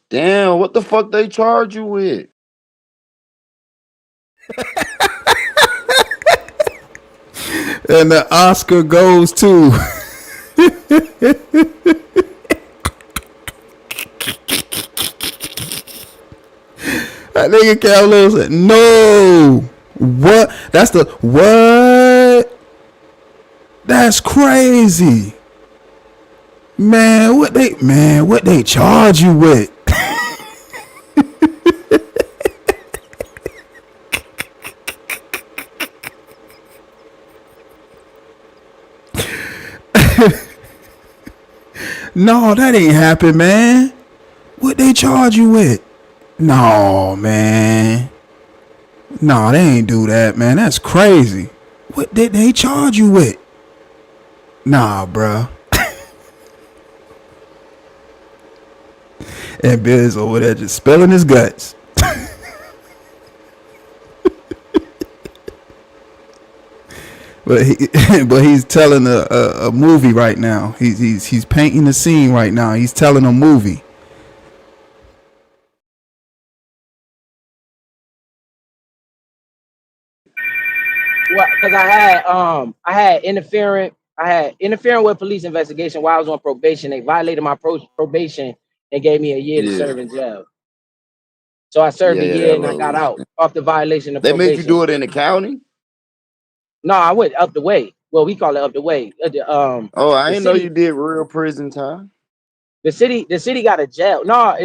Speaker 4: Damn, what the fuck they charge you with?
Speaker 2: And the Oscar goes to that nigga Cavalier said, no. What? That's the what? That's crazy. Man, what they charge you with? No, that ain't happen, man. What they charge you with? No, man. No, they ain't do that, man. That's crazy. What did they charge you with? Nah, bruh. And Biz over there just spilling his guts. But he's telling a movie right now. He's painting the scene right now. He's telling a movie.
Speaker 3: Well, because I had interfering with police investigation while I was on probation. They violated my probation and gave me a year to serve in jail. So I served a year and I got out off the violation of probation.
Speaker 4: They made you do it in the county?
Speaker 3: No, I went up the way. Well, we call it up the way.
Speaker 4: I didn't know you did real prison time.
Speaker 3: The city got a jail. No,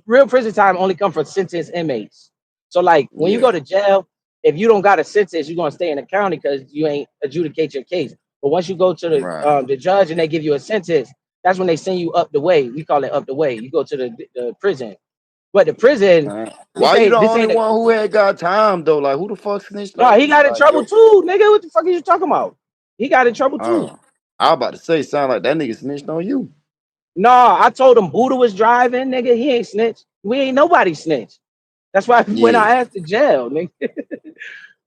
Speaker 3: real prison time only come for sentenced inmates. So like when you
Speaker 4: Yeah.
Speaker 3: go to jail, if you don't got a sentence, you're gonna stay in the county because you ain't adjudicate your case. But once you go to
Speaker 4: Right.
Speaker 3: the judge and they give you a sentence, that's when they send you up the way. We call it up the way. You go to the prison. But the prison,
Speaker 4: Why you the
Speaker 3: this
Speaker 4: only
Speaker 3: ain't
Speaker 4: one who had got time though? Like who the fuck snitched
Speaker 3: no,
Speaker 4: on
Speaker 3: he
Speaker 4: you?
Speaker 3: got in
Speaker 4: Like
Speaker 3: trouble
Speaker 4: yo.
Speaker 3: too, nigga. What the fuck are you talking about? He got in trouble too.
Speaker 4: I was about to say sound like that nigga snitched on you.
Speaker 3: No, I told him Buddha was driving, nigga. He ain't snitch. We ain't nobody snitch. That's why when
Speaker 4: Yeah.
Speaker 3: I asked the jail, nigga,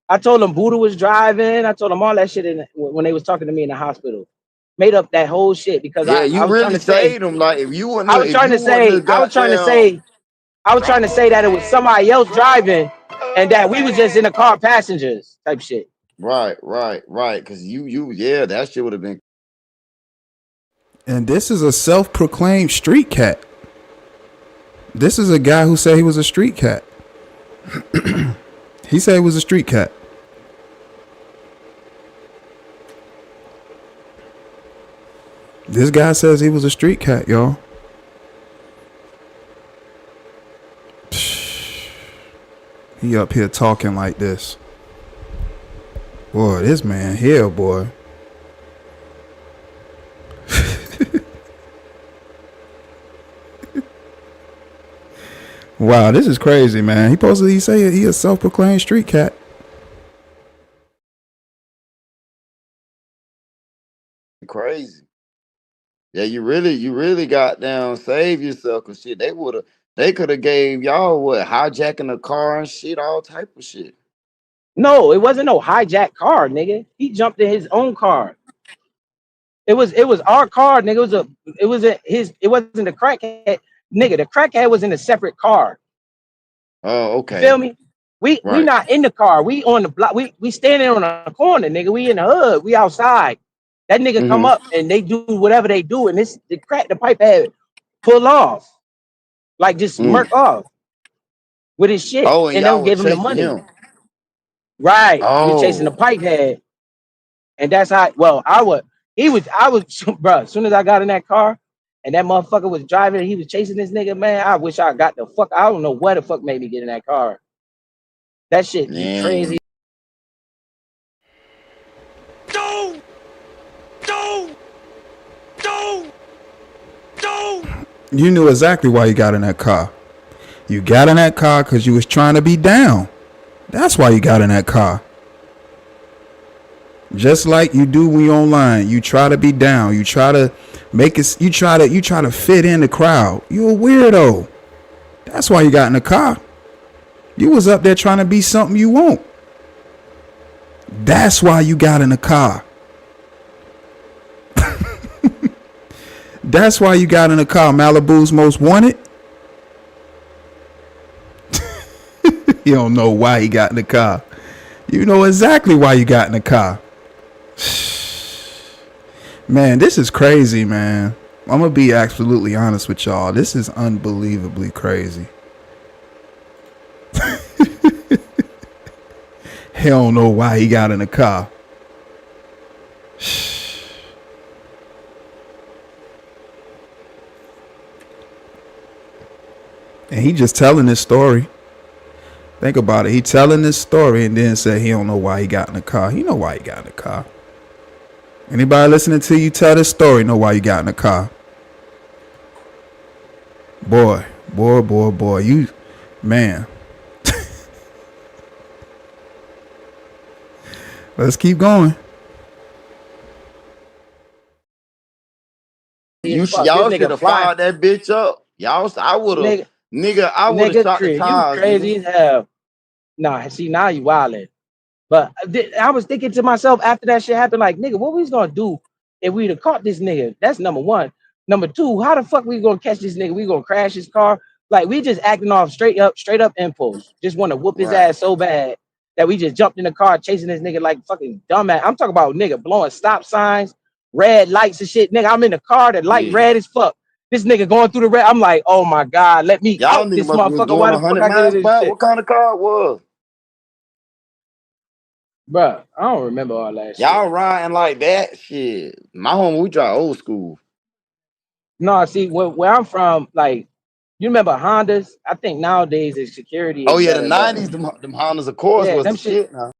Speaker 3: I told him Buddha was driving. I told him all that shit when they was talking to me in the hospital. Made up that whole shit because
Speaker 4: Yeah,
Speaker 3: I
Speaker 4: you
Speaker 3: was trying
Speaker 4: really
Speaker 3: to say,
Speaker 4: saved him. Like if you wouldn't
Speaker 3: I
Speaker 4: have,
Speaker 3: was
Speaker 4: if
Speaker 3: trying
Speaker 4: you
Speaker 3: to
Speaker 4: wouldn't
Speaker 3: say,
Speaker 4: have goddamn
Speaker 3: I was trying to say that it was somebody else driving and that we was just in the car passengers type shit.
Speaker 4: right. Cause yeah, that shit would have been
Speaker 2: And this is a self-proclaimed street cat. This is a guy who said he was a street cat. He said he was a street cat. This guy says he was a street cat, y'all. He up here talking like this. Boy, this man here, boy. Wow, this is crazy, man. He say he a self-proclaimed street cat.
Speaker 4: crazy. Yeah, you really got down save yourself cause shit. They could have gave y'all what hijacking a car and shit, all type of shit.
Speaker 3: No, it wasn't no hijack car, nigga. He jumped in his own car. It was our car, nigga. It wasn't the crackhead, nigga. The crackhead was in a separate car.
Speaker 4: Oh,
Speaker 3: You feel
Speaker 4: okay.
Speaker 3: me? We
Speaker 4: Right.
Speaker 3: not in the car. We on the block. We standing on a corner, nigga. We in the hood. We outside. That nigga come
Speaker 4: Mm-hmm.
Speaker 3: up and they do whatever they do, and the pipe had pull off, like just
Speaker 4: Mm.
Speaker 3: murk off with his shit,
Speaker 4: Oh, and
Speaker 3: and they'll
Speaker 4: y'all was
Speaker 3: give him the
Speaker 4: chasing
Speaker 3: money.
Speaker 4: him.
Speaker 3: Right. We chasing the
Speaker 4: Oh,
Speaker 3: pipe head, and that's how. Well, I was, bro. As soon as I got in that car, and that motherfucker was driving, and he was chasing this nigga. Man, I wish I got the fuck. I don't know what the fuck made me get in that car. That shit be
Speaker 4: man.
Speaker 3: crazy.
Speaker 6: No! No! No! No!
Speaker 2: You knew exactly why you got in that car. You got in that car because you was trying to be down. That's why you got in that car. Just like you do when you're online, you try to be down. You try to make it. You try to fit in the crowd. You a weirdo. That's why you got in the car. You was up there trying to be something you won't. That's why you got in the car. That's why you got in the car. Malibu's most wanted. You don't know why he got in the car. You know exactly why you got in the car. Man, this is crazy, man. I'm gonna be absolutely honest with y'all. This is unbelievably crazy. He don't know why he got in the car. And he just telling this story. Think about it. He telling this story and then said he don't know why he got in the car. He know why he got in the car. Anybody listening to you tell this story know why you got in the car. Boy. You, man. Let's keep going.
Speaker 3: Fuck, this
Speaker 4: Y'all should
Speaker 3: nigga
Speaker 4: have
Speaker 3: flying,
Speaker 4: fired that bitch up. I would have,
Speaker 3: nigga.
Speaker 4: nigga, I would have
Speaker 3: Nigga,
Speaker 4: shot the
Speaker 3: you
Speaker 4: tires,
Speaker 3: crazy
Speaker 4: nigga.
Speaker 3: as hell. Nah, see now you wildin'. But I was thinking to myself after that shit happened, like, nigga, what we was gonna do if we'd have caught this nigga? That's number one. Number two, how the fuck we gonna catch this nigga? We gonna crash his car? Like, we just acting off straight up impulse. Just want to whoop his
Speaker 4: Right.
Speaker 3: ass so bad that we just jumped in the car chasing this nigga like fucking dumbass. I'm talking about nigga blowing stop signs, red lights and shit. Nigga, I'm in the car, the light
Speaker 4: Yeah.
Speaker 3: red as fuck. This nigga going through the red. I'm like, oh my God, let me
Speaker 4: Y'all
Speaker 3: out
Speaker 4: nigga
Speaker 3: this
Speaker 4: must have was
Speaker 3: motherfucker.
Speaker 4: doing
Speaker 3: Why the fuck
Speaker 4: 100
Speaker 3: I get in
Speaker 4: miles
Speaker 3: this
Speaker 4: per hour.
Speaker 3: shit?
Speaker 4: What kind of car it was?
Speaker 3: Bruh, I don't remember all that shit.
Speaker 4: Y'all riding like that? Shit. My home, we drive old school.
Speaker 3: No, see, where I'm from, like, You remember Hondas? I think nowadays the security
Speaker 4: Oh
Speaker 3: is
Speaker 4: yeah, the
Speaker 3: better than.
Speaker 4: 90s, them Hondas, of course,
Speaker 3: Yeah,
Speaker 4: was
Speaker 3: them
Speaker 4: the
Speaker 3: shit.
Speaker 4: shit now.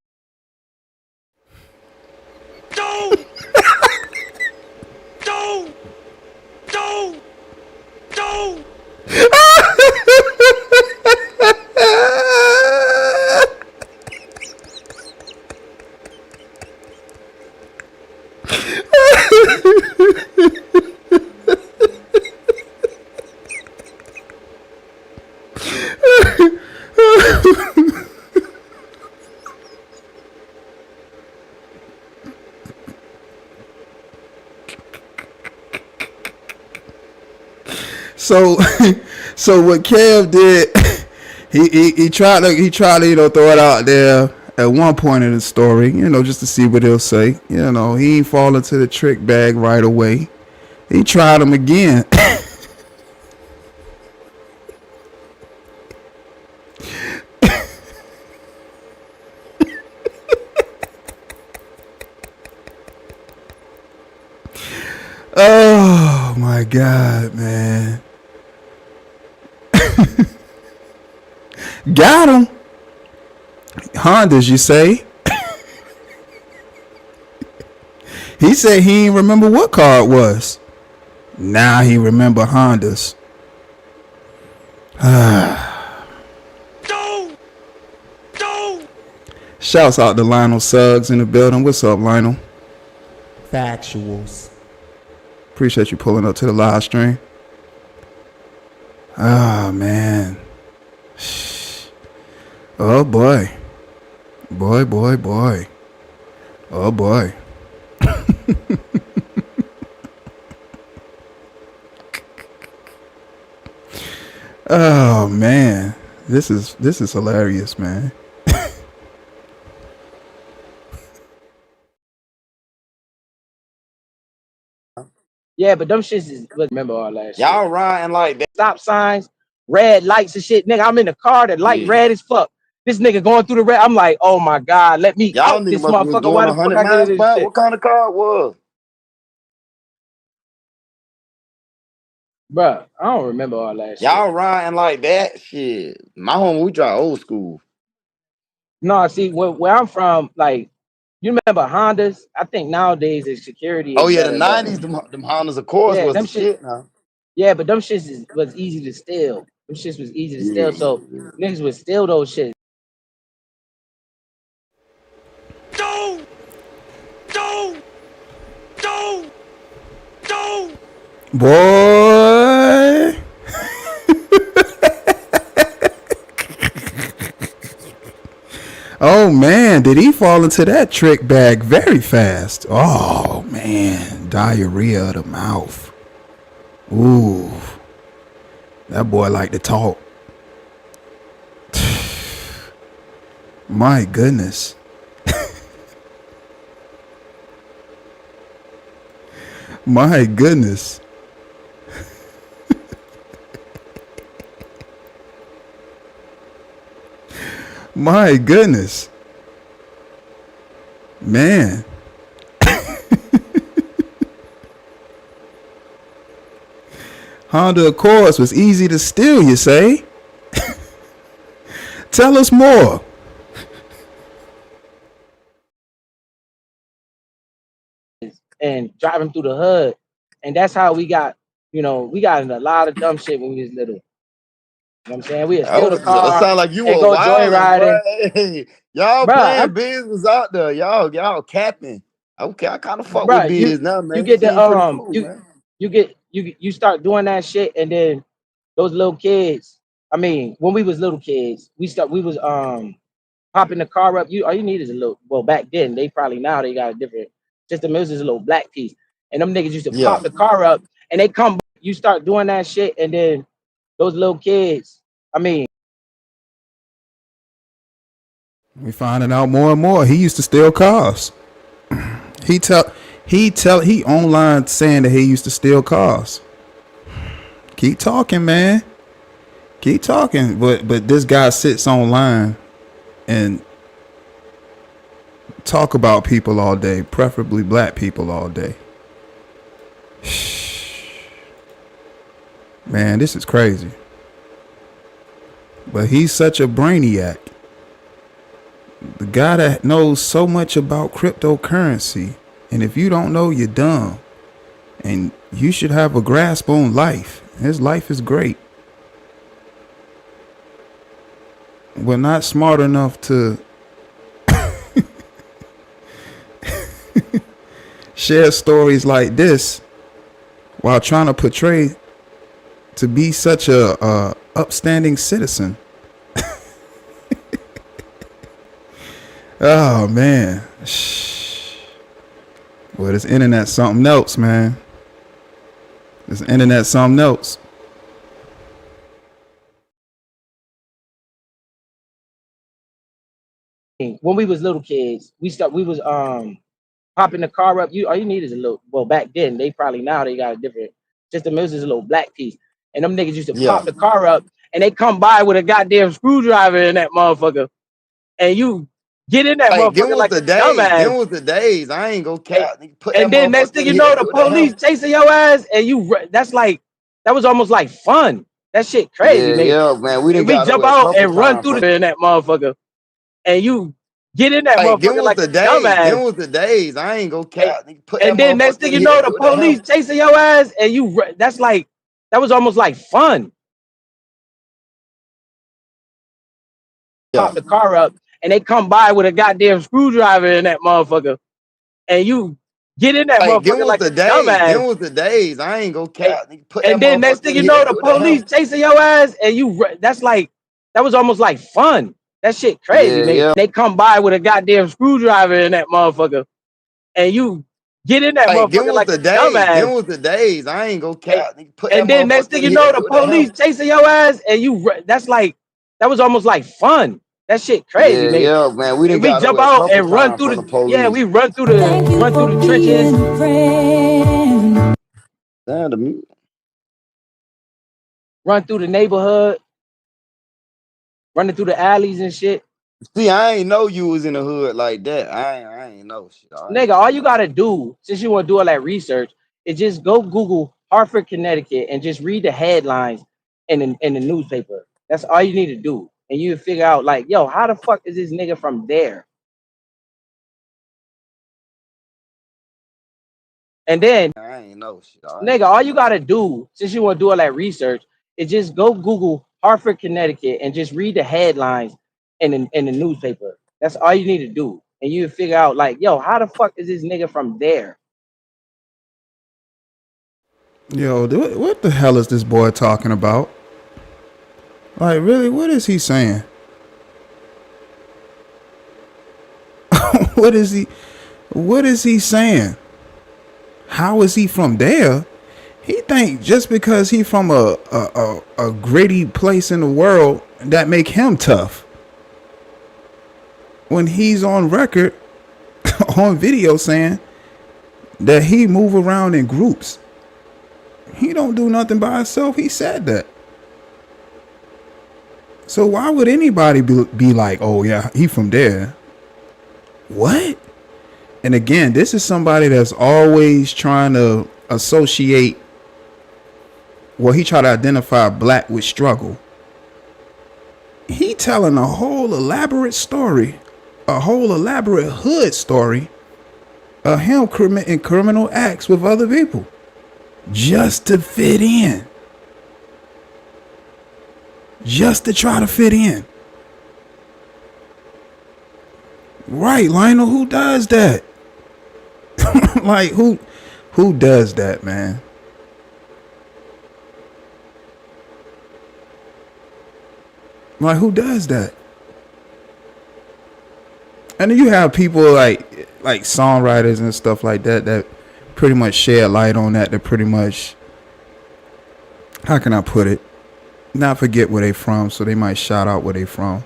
Speaker 6: Don't! Don't! Don't! Don't!
Speaker 2: So, so what Kev did, he tried to throw it out there at one point in the story, just to see what he'll say. He ain't fall into the trick bag right away. He tried him again. Oh my God, man. Got him. Hondas, you say? He said he ain't remember what car it was. Now he remember Hondas.
Speaker 6: Don't! Don't!
Speaker 2: Shouts out to Lionel Suggs in the building. What's up, Lionel?
Speaker 7: Factuals.
Speaker 2: Appreciate you pulling up to the live stream. Oh, man. Oh, boy. Boy. Oh, boy. Oh, man. This is hilarious, man.
Speaker 3: Yeah, but them shits is. Remember all that shit.
Speaker 4: Y'all riding like that.
Speaker 3: Stop signs, red lights and shit. Nigga, I'm in the car. The light
Speaker 4: Yeah.
Speaker 3: red as fuck. This nigga going through the red. I'm like, oh my God, let me
Speaker 4: Y'all
Speaker 3: out
Speaker 4: niggas
Speaker 3: this
Speaker 4: must have was
Speaker 3: motherfucker. Why
Speaker 4: doing
Speaker 3: the fuck
Speaker 4: 100
Speaker 3: I get
Speaker 4: miles
Speaker 3: in
Speaker 4: per
Speaker 3: this
Speaker 4: hour.
Speaker 3: shit?
Speaker 4: What kind of car it was?
Speaker 3: Bruh, I don't remember all that shit.
Speaker 4: Y'all riding like that? Shit. My home, we drive old school.
Speaker 3: No, see, where I'm from, like, you remember Hondas? I think nowadays the security is
Speaker 4: Oh yeah, the
Speaker 3: better
Speaker 4: 90s, them Hondas, of course,
Speaker 3: Yeah,
Speaker 4: was
Speaker 3: them
Speaker 4: the
Speaker 3: shit.
Speaker 4: shit now.
Speaker 3: Yeah, but them shits was easy to steal. Them shits was easy to steal. So niggas would steal those shits.
Speaker 6: Don't! Don't! Don't! Don't!
Speaker 2: Boy. Oh man, did he fall into that trick bag very fast? Oh man, diarrhea of the mouth. Ooh, that boy like to talk. My goodness. My goodness. My goodness. Man. Honda Accords was easy to steal, you say? Tell us more.
Speaker 3: And driving through the hood. And that's how we got, we got in a lot of dumb shit when we was little. You know what I'm saying? We would steal the
Speaker 4: It
Speaker 3: car
Speaker 4: sound like you
Speaker 3: and
Speaker 4: were
Speaker 3: go
Speaker 4: wilding, bro.
Speaker 3: joyriding.
Speaker 4: Y'all
Speaker 3: Bruh,
Speaker 4: playing biz was out there. Y'all capping. Okay, I kind of fuck with
Speaker 3: bruh,
Speaker 4: biz now, man.
Speaker 3: you get the
Speaker 4: Seem pretty cool, man.
Speaker 3: you start doing that shit, and then those little kids. I mean, when we was little kids, we was popping the car up. All you need is a little. Well, back then now they got a different system. It was just a little black piece, and them niggas used to
Speaker 4: Yeah.
Speaker 3: pop the car up, and they come. You start doing that shit, and then those little kids. I mean,
Speaker 2: We finding out more and more. He used to steal cars. He online saying that he used to steal cars. Keep talking, man. Keep talking. But this guy sits online and talk about people all day, preferably black people all day. Man, this is crazy. But he's such a brainiac. The guy that knows so much about cryptocurrency. And if you don't know, you're dumb. And you should have a grasp on life. His life is great. We're not smart enough to share stories like this while trying to portray to be such a upstanding citizen. Oh man. Well, this internet something else, man. This internet something else.
Speaker 3: When we was little kids, we was popping the car up. All you need is a little, well, back then, they probably now they got a different system. It was just a little black piece. And them niggas used to pop the car up and they come by with a goddamn screwdriver in that motherfucker. And you get in that motherfucker like a dumbass.
Speaker 4: Them was the days. I ain't gonna count.
Speaker 3: And then next thing you know, the police chasing your ass, and that was almost like fun. That shit crazy, man.
Speaker 4: Yeah, man. We
Speaker 3: jump out and run through in that motherfucker. And you get in that motherfucker like a dumbass.
Speaker 4: Them was the days. I ain't gonna count.
Speaker 3: And then next thing you know, the police chasing your ass, and that was almost like fun. Pop the car up, and they come by with a goddamn screwdriver in that motherfucker, and you get in that motherfucker like a dumbass.
Speaker 4: Them was the days. I ain't gonna count.
Speaker 3: And then next thing you know, the police chasing your ass, and that was almost like fun. That shit crazy, man. Yeah. They come by with a goddamn screwdriver in that motherfucker, and you get in that motherfucker like a dumbass.
Speaker 4: Them was the days. I ain't gonna count.
Speaker 3: And then next thing you know, the police chasing your ass, and that was almost like fun. That shit crazy, man.
Speaker 4: Yeah, man. We
Speaker 3: jump out and run through the police. Yeah, we run through the trenches.
Speaker 4: Damn, the music.
Speaker 3: Run through the neighborhood. Running through the alleys and shit.
Speaker 4: See, I ain't know you was in the hood like that. I ain't know shit.
Speaker 3: Nigga, all you gotta do, since you want to do all that research, is just go Google Hartford, Connecticut, and just read the headlines in the newspaper. That's all you need to do. And you figure out, like, yo, how the fuck is this nigga from there? And then,
Speaker 4: I ain't know shit.
Speaker 3: Nigga, all you gotta do, since you want to do all that research, is just go Google Hartford, Connecticut, and just read the headlines in the newspaper. That's all you need to do. And you figure out, like, yo, how the fuck is this nigga from there?
Speaker 2: Yo, what the hell is this boy talking about? Like, really, what is he saying? What is he saying? How is he from there? He think just because he from a gritty place in the world that make him tough. When he's on record, on video saying that he move around in groups. He don't do nothing by himself. He said that. So why would anybody be like, oh yeah, he from there? What? And again, this is somebody that's always trying to associate. Well, he tried to identify black with struggle. He telling a whole elaborate story, a whole elaborate hood story of him committing criminal acts with other people just to fit in. Just to try to fit in. Right, Lionel, who does that? Like, who does that, man? Like, who does that? And then you have people like songwriters and stuff like that pretty much shed light on that. That pretty much, how can I put it? Not forget where they from, so they might shout out where they from.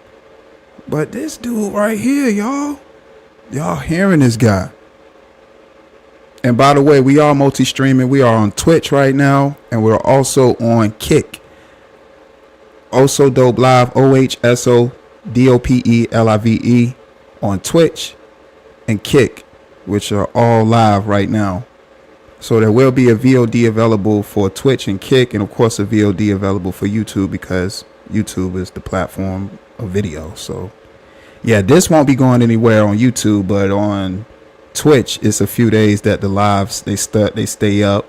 Speaker 2: But this dude right here, y'all hearing this guy. And by the way, we are multi-streaming. We are on Twitch right now, and we're also on Kick. Also Dope Live, OHSODOPELIVE on Twitch and Kick, which are all live right now. So there will be a VOD available for Twitch and Kick, and of course a VOD available for YouTube, because YouTube is the platform of video. So yeah, this won't be going anywhere on YouTube, but on Twitch, it's a few days that the lives they stay up,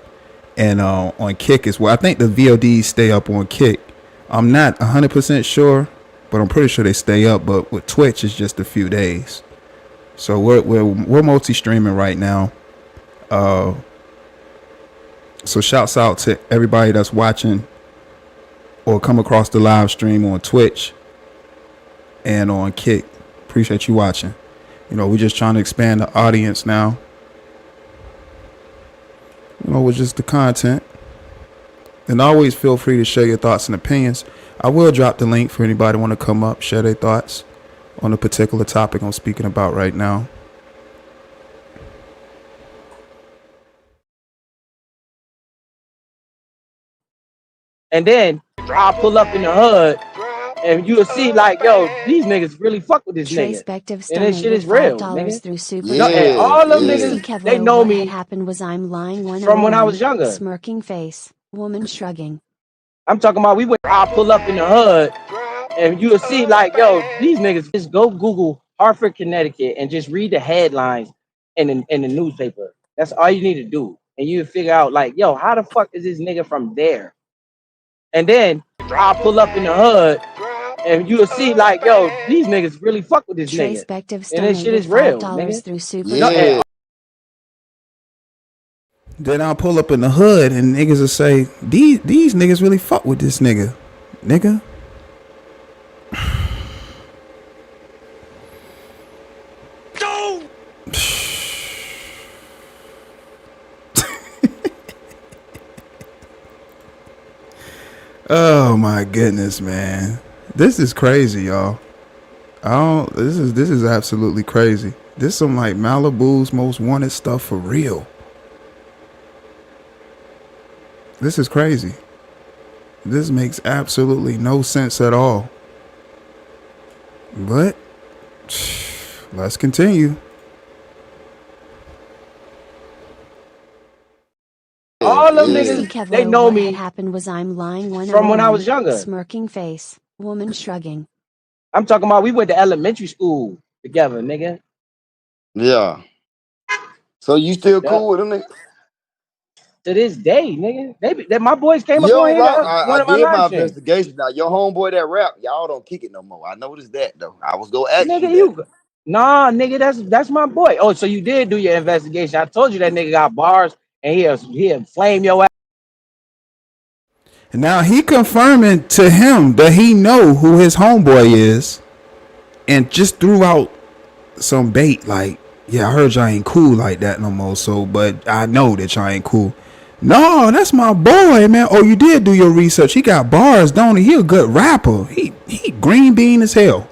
Speaker 2: and on Kick as well. I think the VODs stay up on Kick. I'm not 100% sure, but I'm pretty sure they stay up. But with Twitch, it's just a few days. So we're multi-streaming right now. So shouts out to everybody that's watching or come across the live stream on Twitch and on Kick. Appreciate you watching. You know, we're just trying to expand the audience now. You know, with just the content. And always feel free to share your thoughts and opinions. I will drop the link for anybody want to come up, share their thoughts on a particular topic I'm speaking about right now.
Speaker 3: And then I'll pull up in the hood and you'll see like, yo, these niggas really fuck with this nigga. And this shit is real, nigga.
Speaker 5: Through super
Speaker 3: No, and all them niggas,
Speaker 5: Kevlar,
Speaker 3: they know
Speaker 5: what
Speaker 3: me
Speaker 5: had happened was I'm lying
Speaker 3: from when I was younger.
Speaker 5: Smirking face, woman shrugging.
Speaker 3: I'm talking about I'll pull up in the hood and you'll see like, yo, these niggas, just go Google Hartford, Connecticut and just read the headlines in the newspaper. That's all you need to do. And you figure out like, yo, how the fuck is this nigga from there? And then I'll pull up in the hood and you'll see like, yo, these niggas really fuck with this nigga. And this shit is real, nigga.
Speaker 5: Through super
Speaker 2: Then I'll pull up in the hood and niggas will say, these niggas really fuck with this nigga. Nigga.
Speaker 6: Go!
Speaker 2: Oh my goodness, man. This is crazy, y'all. This is absolutely crazy. This is some like Malibu's most wanted stuff for real. This is crazy. This makes absolutely no sense at all. But let's continue.
Speaker 3: All them niggas, they know
Speaker 5: what
Speaker 3: me
Speaker 5: had happened was I'm lying
Speaker 3: from when I was younger.
Speaker 5: Smirking face, woman shrugging.
Speaker 3: I'm talking about we went to elementary school together, nigga.
Speaker 4: Yeah. So you still cool with them niggas?
Speaker 3: To this day, nigga. My boys came up
Speaker 4: Yo,
Speaker 3: on here.
Speaker 4: I did my investigation. Now, your homeboy that rap, y'all don't kick it no more. I noticed that though. I was gonna ask you.
Speaker 3: Nah, nigga, that's my boy. Oh, so you did do your investigation. I told you that nigga got bars and he'll flame your ass.
Speaker 2: And now he confirming to him that he know who his homeboy is, and just threw out some bait like, yeah, I heard y'all ain't cool like that no more. So, but I know that y'all ain't cool. No, that's my boy, man. Oh, you did do your research. He got bars, don't he? He a good rapper. He green bean as hell.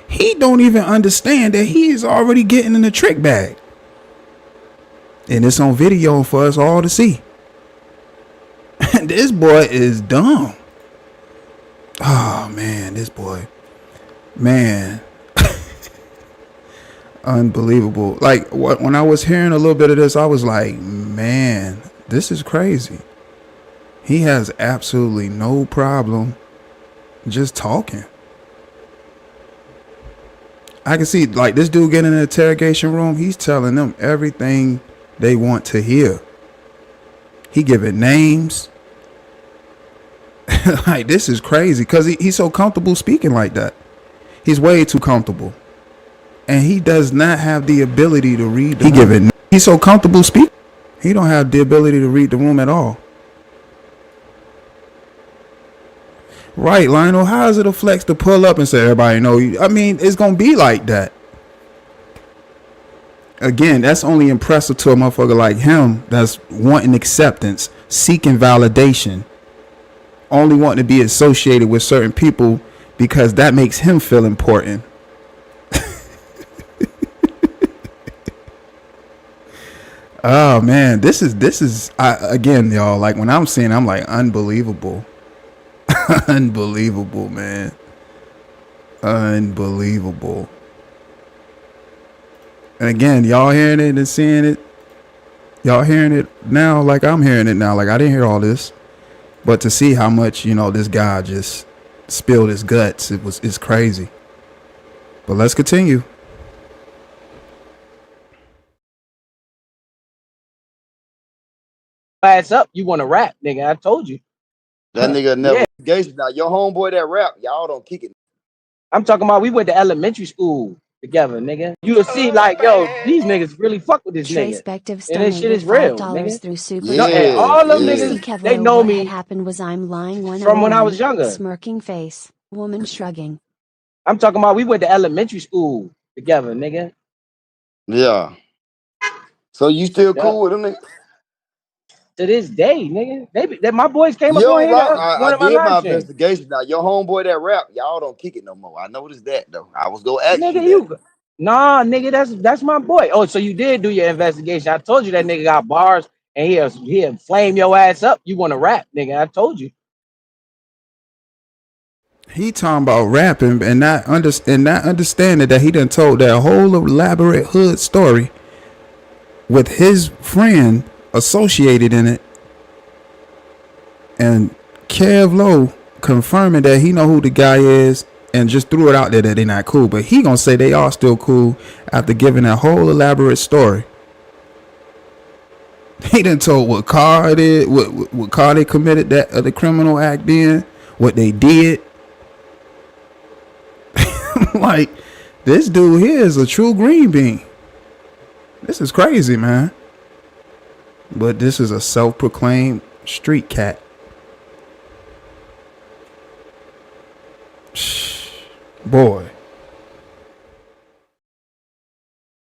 Speaker 2: He don't even understand that he is already getting in the trick bag. And it's on video for us all to see. This boy is dumb. Oh, man, this boy. Man. Unbelievable. Like, when I was hearing a little bit of this, I was like, man, this is crazy. He has absolutely no problem just talking. I can see, like, this dude getting in the interrogation room. He's telling them everything they want to hear. He giving names. Like, this is crazy because he's so comfortable speaking like that. He's way too comfortable. And he does not have the ability to read the room. He's so comfortable speaking. He don't have the ability to read the room at all. Right, Lionel, how is it a flex to pull up and say, everybody know you? I mean, it's going to be like that. Again, that's only impressive to a motherfucker like him that's wanting acceptance, seeking validation, only wanting to be associated with certain people because that makes him feel important. Oh man, this is again, y'all, like when I'm seeing, I'm like, unbelievable. Unbelievable, man. Unbelievable. And again, y'all hearing it and seeing it. Y'all hearing it now like I'm hearing it now. Like I didn't hear all this. But to see how much, this guy just spilled his guts. It's crazy. But let's continue.
Speaker 3: Ass up, you want to rap, nigga? I told you.
Speaker 4: That nigga never gangster. Now your homeboy that rap, y'all don't kick it.
Speaker 3: I'm talking about we went to elementary school together, nigga. You will see, like, yo, these niggas really fuck with this nigga, and this shit is real, nigga.
Speaker 5: Through Super
Speaker 3: No, and all them niggas, they know
Speaker 5: what
Speaker 3: me.
Speaker 5: had happened was I'm lying
Speaker 3: from when I was younger.
Speaker 5: Smirking face, woman shrugging.
Speaker 3: I'm talking about we went to elementary school together, nigga.
Speaker 4: Yeah. So you still cool with them niggas?
Speaker 3: To this day, nigga. My boys came up
Speaker 4: Yo,
Speaker 3: on here.
Speaker 4: I did my investigation. Now your homeboy that rap, y'all don't kick it no more. I noticed that though. I was gonna ask you that.
Speaker 3: Nah, nigga, that's my boy. Oh, so you did do your investigation. I told you that nigga got bars and he'll flame your ass up. You want to rap, nigga. I told you.
Speaker 2: He talking about rapping and not understanding that he done told that whole elaborate hood story with his friend associated in it, and Kev Low confirming that he know who the guy is and just threw it out there that they not cool, but he gonna say they are still cool after giving that whole elaborate story. He done told what car it is, what car they committed that the criminal act in, what they did. Like, this dude here is a true green bean. This is crazy, man. But this is a self-proclaimed street cat. Boy.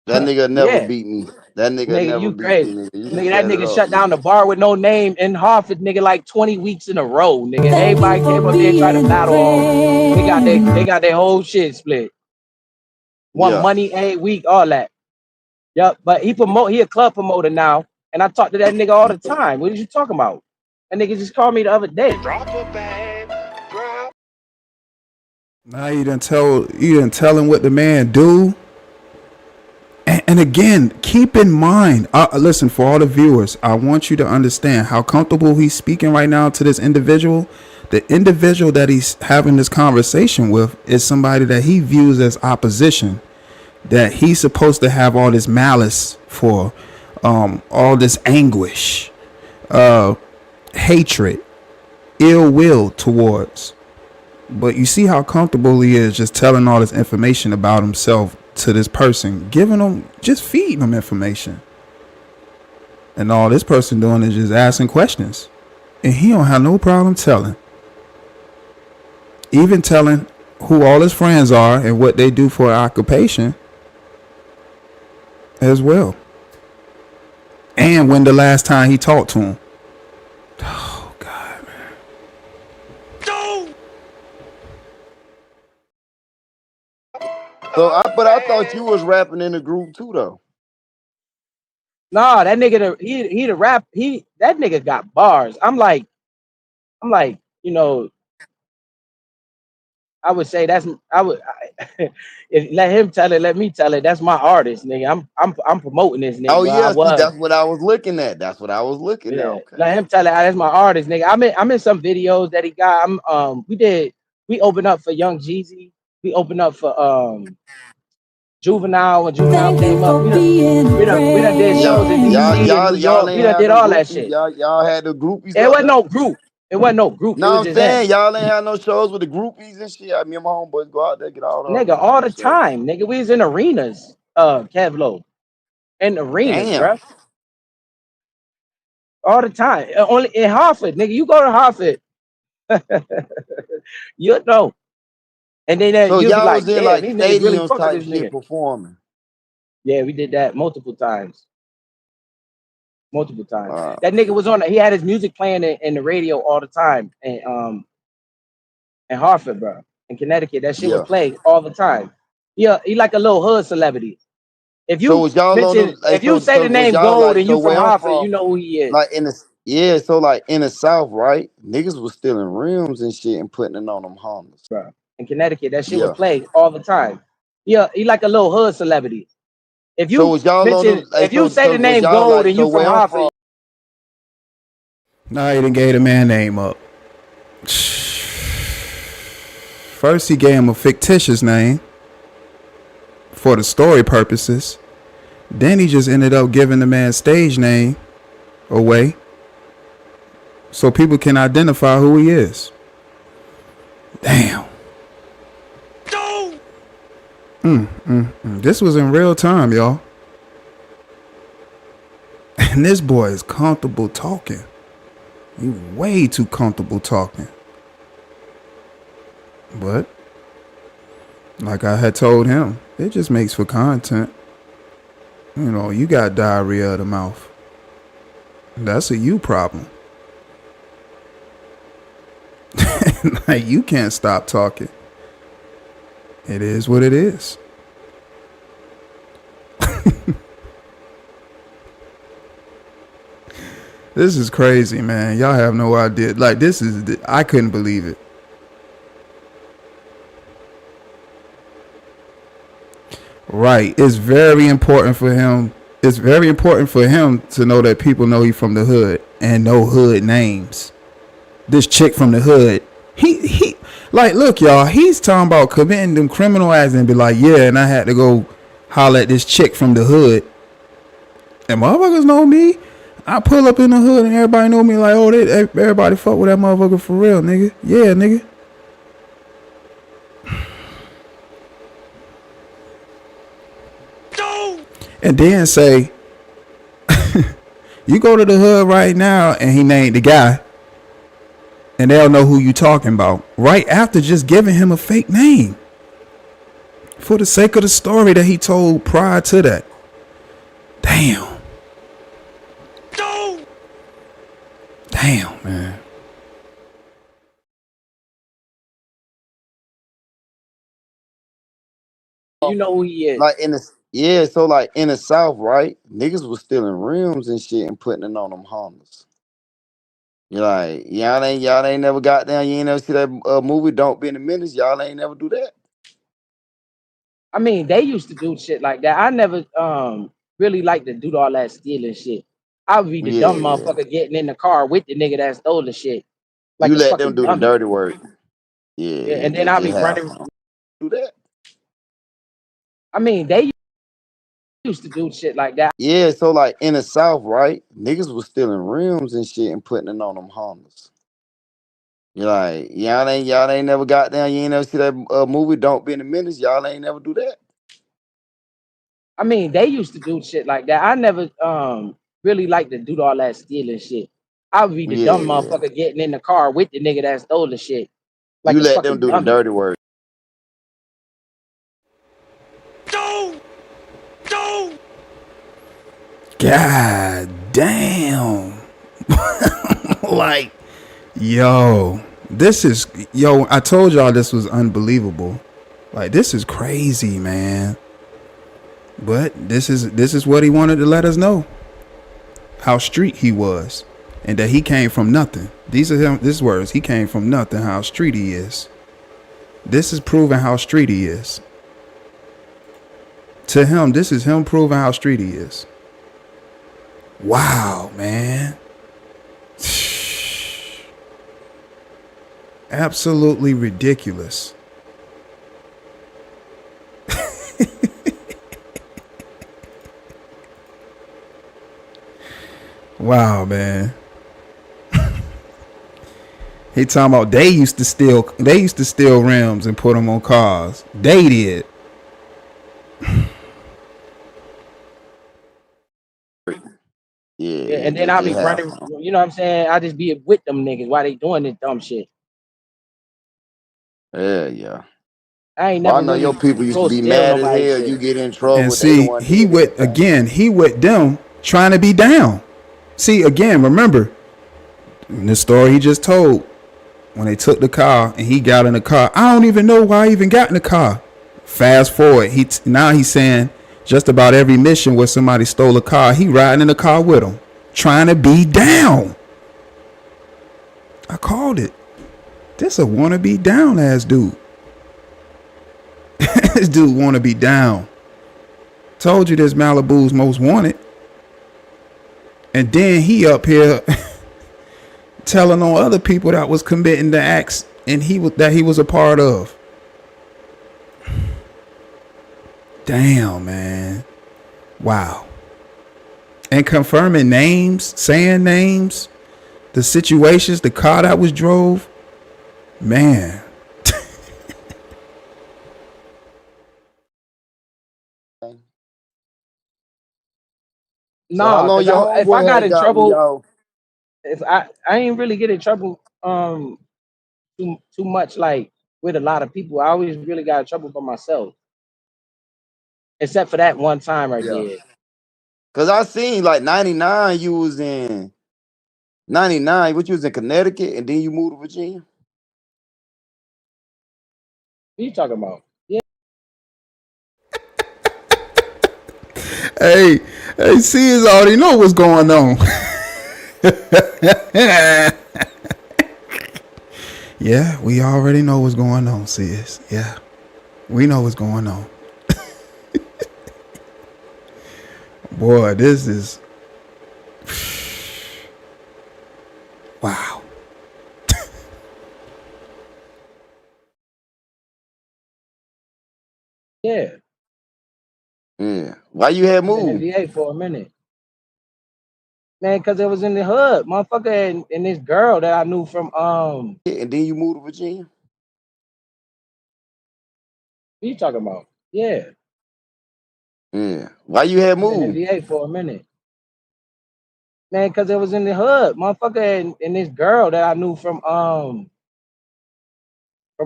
Speaker 4: That nigga never beat me. That nigga never
Speaker 3: you
Speaker 4: beat
Speaker 3: crazy.
Speaker 4: me.
Speaker 3: Nigga, that nigga shut down the bar with no name in Hartford, nigga, like 20 weeks in a row, nigga. Everybody came up there and tried to battle on. They got their whole shit split. One money a week, all that. Yup, but he a club promoter now, and I talk to that nigga all the time. What are you talking about? That nigga just called me the other day.
Speaker 2: Now you done tell him what the man do. And again, keep in mind, listen, for all the viewers, I want you to understand how comfortable he's speaking right now to this individual. The individual that he's having this conversation with is somebody that he views as opposition, that he's supposed to have all this malice for, all this anguish, hatred, ill will towards. But you see how comfortable he is just telling all this information about himself to this person, giving them, just feeding them information. And all this person doing is just asking questions. And he don't have no problem telling. Even telling who all his friends are and what they do for occupation as well. And when the last time he talked to him. Oh, God, man.
Speaker 4: But I thought you was rapping in the group too, though.
Speaker 3: Nah, that nigga, he the rap. That nigga got bars. I'm like, you know, I would say let him tell it, let me tell it. That's my artist, nigga. I'm promoting this nigga.
Speaker 4: Oh yeah, that's what I was looking at. That's what I was looking at. Okay.
Speaker 3: Let him tell it. That's my artist, nigga. I'm in some videos that he got. We opened up for Young Jeezy. We opened up for Juvenile when Juvenile came up. We done did shows in DC and New York. We done did all that shit.
Speaker 4: Y'all had the groupies.
Speaker 3: It wasn't no group. It wasn't no group.
Speaker 4: No, I'm saying y'all ain't had no shows with the groupies and shit. I mean, my homeboys go out there, get all that.
Speaker 3: Nigga, all the time. Nigga, we was in arenas, Kevlo. In arenas, bro. All the time. Only in Hartford, nigga. You go to Hartford. You know. And then
Speaker 4: so
Speaker 3: you'll
Speaker 4: y'all
Speaker 3: be like,
Speaker 4: was in like stadiums
Speaker 3: really
Speaker 4: type shit performing.
Speaker 3: Yeah, we did that multiple times. That nigga was he had his music playing in the radio all the time. And in Hartford, bro. In Connecticut. That shit would play all the time. Yeah, he like a little hood celebrity. If you say the name Gold and you from Hartford, you know who he is.
Speaker 4: Like so like in the South, right? Niggas was stealing rims and shit and putting it on them Hondas.
Speaker 3: Bro. In Connecticut, that shit would play all the time. Yeah, he like a little hood celebrity. If you say the name Gold and you from Hartford.
Speaker 2: Nah, he done gave the man name up. First, he gave him a fictitious name for the story purposes. Then he just ended up giving the man's stage name away so people can identify who he is. Damn. This was in real time, y'all. And this boy is comfortable talking. He's way too comfortable talking. But like I had told him, it just makes for content. You know, you got diarrhea of the mouth. That's a you problem. Like, you can't stop talking. It is what it is. This is crazy, man. Y'all have no idea. Like, I couldn't believe it. Right. It's very important for him. It's very important for him to know that people know he from the hood and know hood names. This chick from the hood. He like, look, y'all, he's talking about committing them criminal acts and be like, yeah, and I had to go holler at this chick from the hood. And motherfuckers know me. I pull up in the hood and everybody know me like, oh, everybody fuck with that motherfucker for real, nigga. Yeah, nigga. And then say, you go to the hood right now and he named the guy and they'll know who you talking about right after just giving him a fake name for the sake of the story that he told prior to that. Damn. Damn, man.
Speaker 3: You know who he is.
Speaker 4: Like so like in the South, right? Niggas was stealing rims and shit and putting it on them Hondas. You're like, y'all ain't never got down. You ain't never see that movie Don't Be in the Minutes. Y'all ain't never do that.
Speaker 3: I mean, they used to do shit like that. I never really like to do all that stealing shit. I would be the dumb motherfucker getting in the car with the nigga that stole the shit. Like,
Speaker 4: you let them do the dirty work.
Speaker 3: Yeah, and then I'll be running.
Speaker 4: Do that.
Speaker 3: I mean, they used to do shit like that.
Speaker 4: Yeah, so like in the South, right? Niggas was stealing rims and shit and putting it on them Hondas. You're like, y'all ain't never got down. You ain't never see that movie Don't Be in the Minutes. Y'all ain't never do that.
Speaker 3: I mean, they used to do shit like that. I never really like to do all that stealing shit. I would be the dumb motherfucker getting in the car with the nigga that stole the shit. Like,
Speaker 4: you let them do the dirty work.
Speaker 2: God damn. Like, I told y'all this was unbelievable. Like, this is crazy, man. But this is what he wanted to let us know. How street he was. And that he came from nothing. These are his words. He came from nothing. How street he is. This is proving how street he is. To him, this is him proving how street he is. Wow, man. Absolutely ridiculous. Wow, man. He talking about they used to steal rims and put them on cars. They did.
Speaker 3: Yeah, and then I'll be running, you know what I'm saying? I just be with them niggas while they doing this dumb shit.
Speaker 4: Yeah.
Speaker 3: I ain't never.
Speaker 4: I know your people used to be mad as hell. Shit. You get in trouble.
Speaker 2: And see, he with them trying to be down. See, again, remember in the story he just told, when they took the car and he got in the car, I don't even know why he even got in the car. Fast forward, now he's saying just about every mission where somebody stole a car, he riding in the car with them, trying to be down. I called it. This a wanna be down ass dude. This dude wanna be down. Told you this Malibu's most wanted. And then he up here telling on other people that was committing the acts and he was a part of. Damn, man. Wow. And confirming names, saying names, the situations, the car that was drove. Man.
Speaker 4: So how
Speaker 3: Nah,
Speaker 4: long
Speaker 3: cause
Speaker 4: your
Speaker 3: if I
Speaker 4: homeboy
Speaker 3: got
Speaker 4: had
Speaker 3: in
Speaker 4: got when
Speaker 3: trouble,
Speaker 4: y'all?
Speaker 3: if I ain't really get in trouble too much like with a lot of people. I always really got in trouble by myself, except for that one time I
Speaker 4: Yeah.
Speaker 3: did.
Speaker 4: Cause I seen like 99, you was in 99, what you was in Connecticut and then you moved to Virginia?
Speaker 3: What you talking about? Yeah,
Speaker 2: Hey, Sis already know what's going on. Yeah, we already know what's going on, Sis. Yeah, we know what's going on. Boy, this is wow.
Speaker 3: yeah.
Speaker 4: Yeah. Why you had
Speaker 3: I was in
Speaker 4: moved?
Speaker 3: NVA for a minute, man, because it was in the hood, motherfucker, and this girl that I knew from
Speaker 4: And then you moved to Virginia?
Speaker 3: what you talking about? Yeah,
Speaker 4: Yeah. Why you had
Speaker 3: I was in
Speaker 4: moved?
Speaker 3: NVA for a minute, man, because it was in the hood, motherfucker, and this girl that I knew from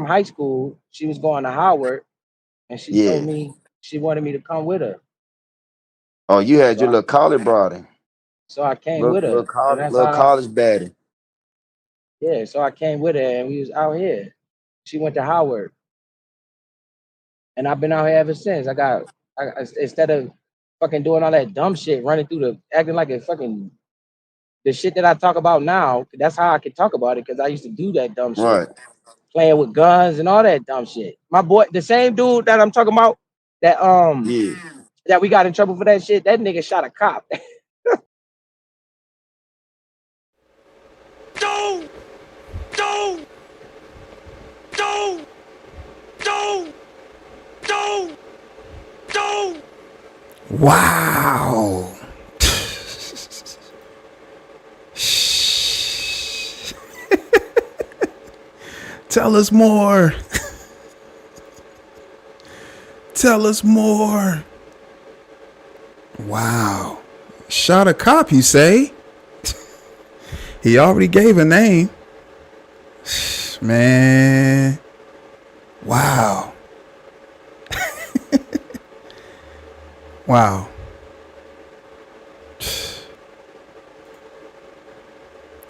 Speaker 3: high school. She was going to Howard, and she told
Speaker 4: Yeah.
Speaker 3: me she wanted me to come with her.
Speaker 4: Oh, you had
Speaker 3: So
Speaker 4: your
Speaker 3: I
Speaker 4: little college brother.
Speaker 3: so I came with her, and that's
Speaker 4: Little
Speaker 3: how.
Speaker 4: college baddie.
Speaker 3: Yeah, so I came with her, and we was out here. She went to Howard, and I've been out here ever since. Instead of fucking doing all that dumb shit, running through acting like a fucking the shit that I talk about now. That's how I can talk about it because I used to do that dumb shit,
Speaker 4: Right.
Speaker 3: playing with guns and all that dumb shit. My boy, the same dude that I'm talking about, that
Speaker 4: Yeah.
Speaker 3: that we got in trouble for that shit. That nigga shot a cop.
Speaker 6: Don't! Don't! Don't! Don't! Don't! Don't!
Speaker 2: Wow. Tell us more. Tell us more. Wow. Shot a cop, you say? He already gave a name. Man. Wow. Wow.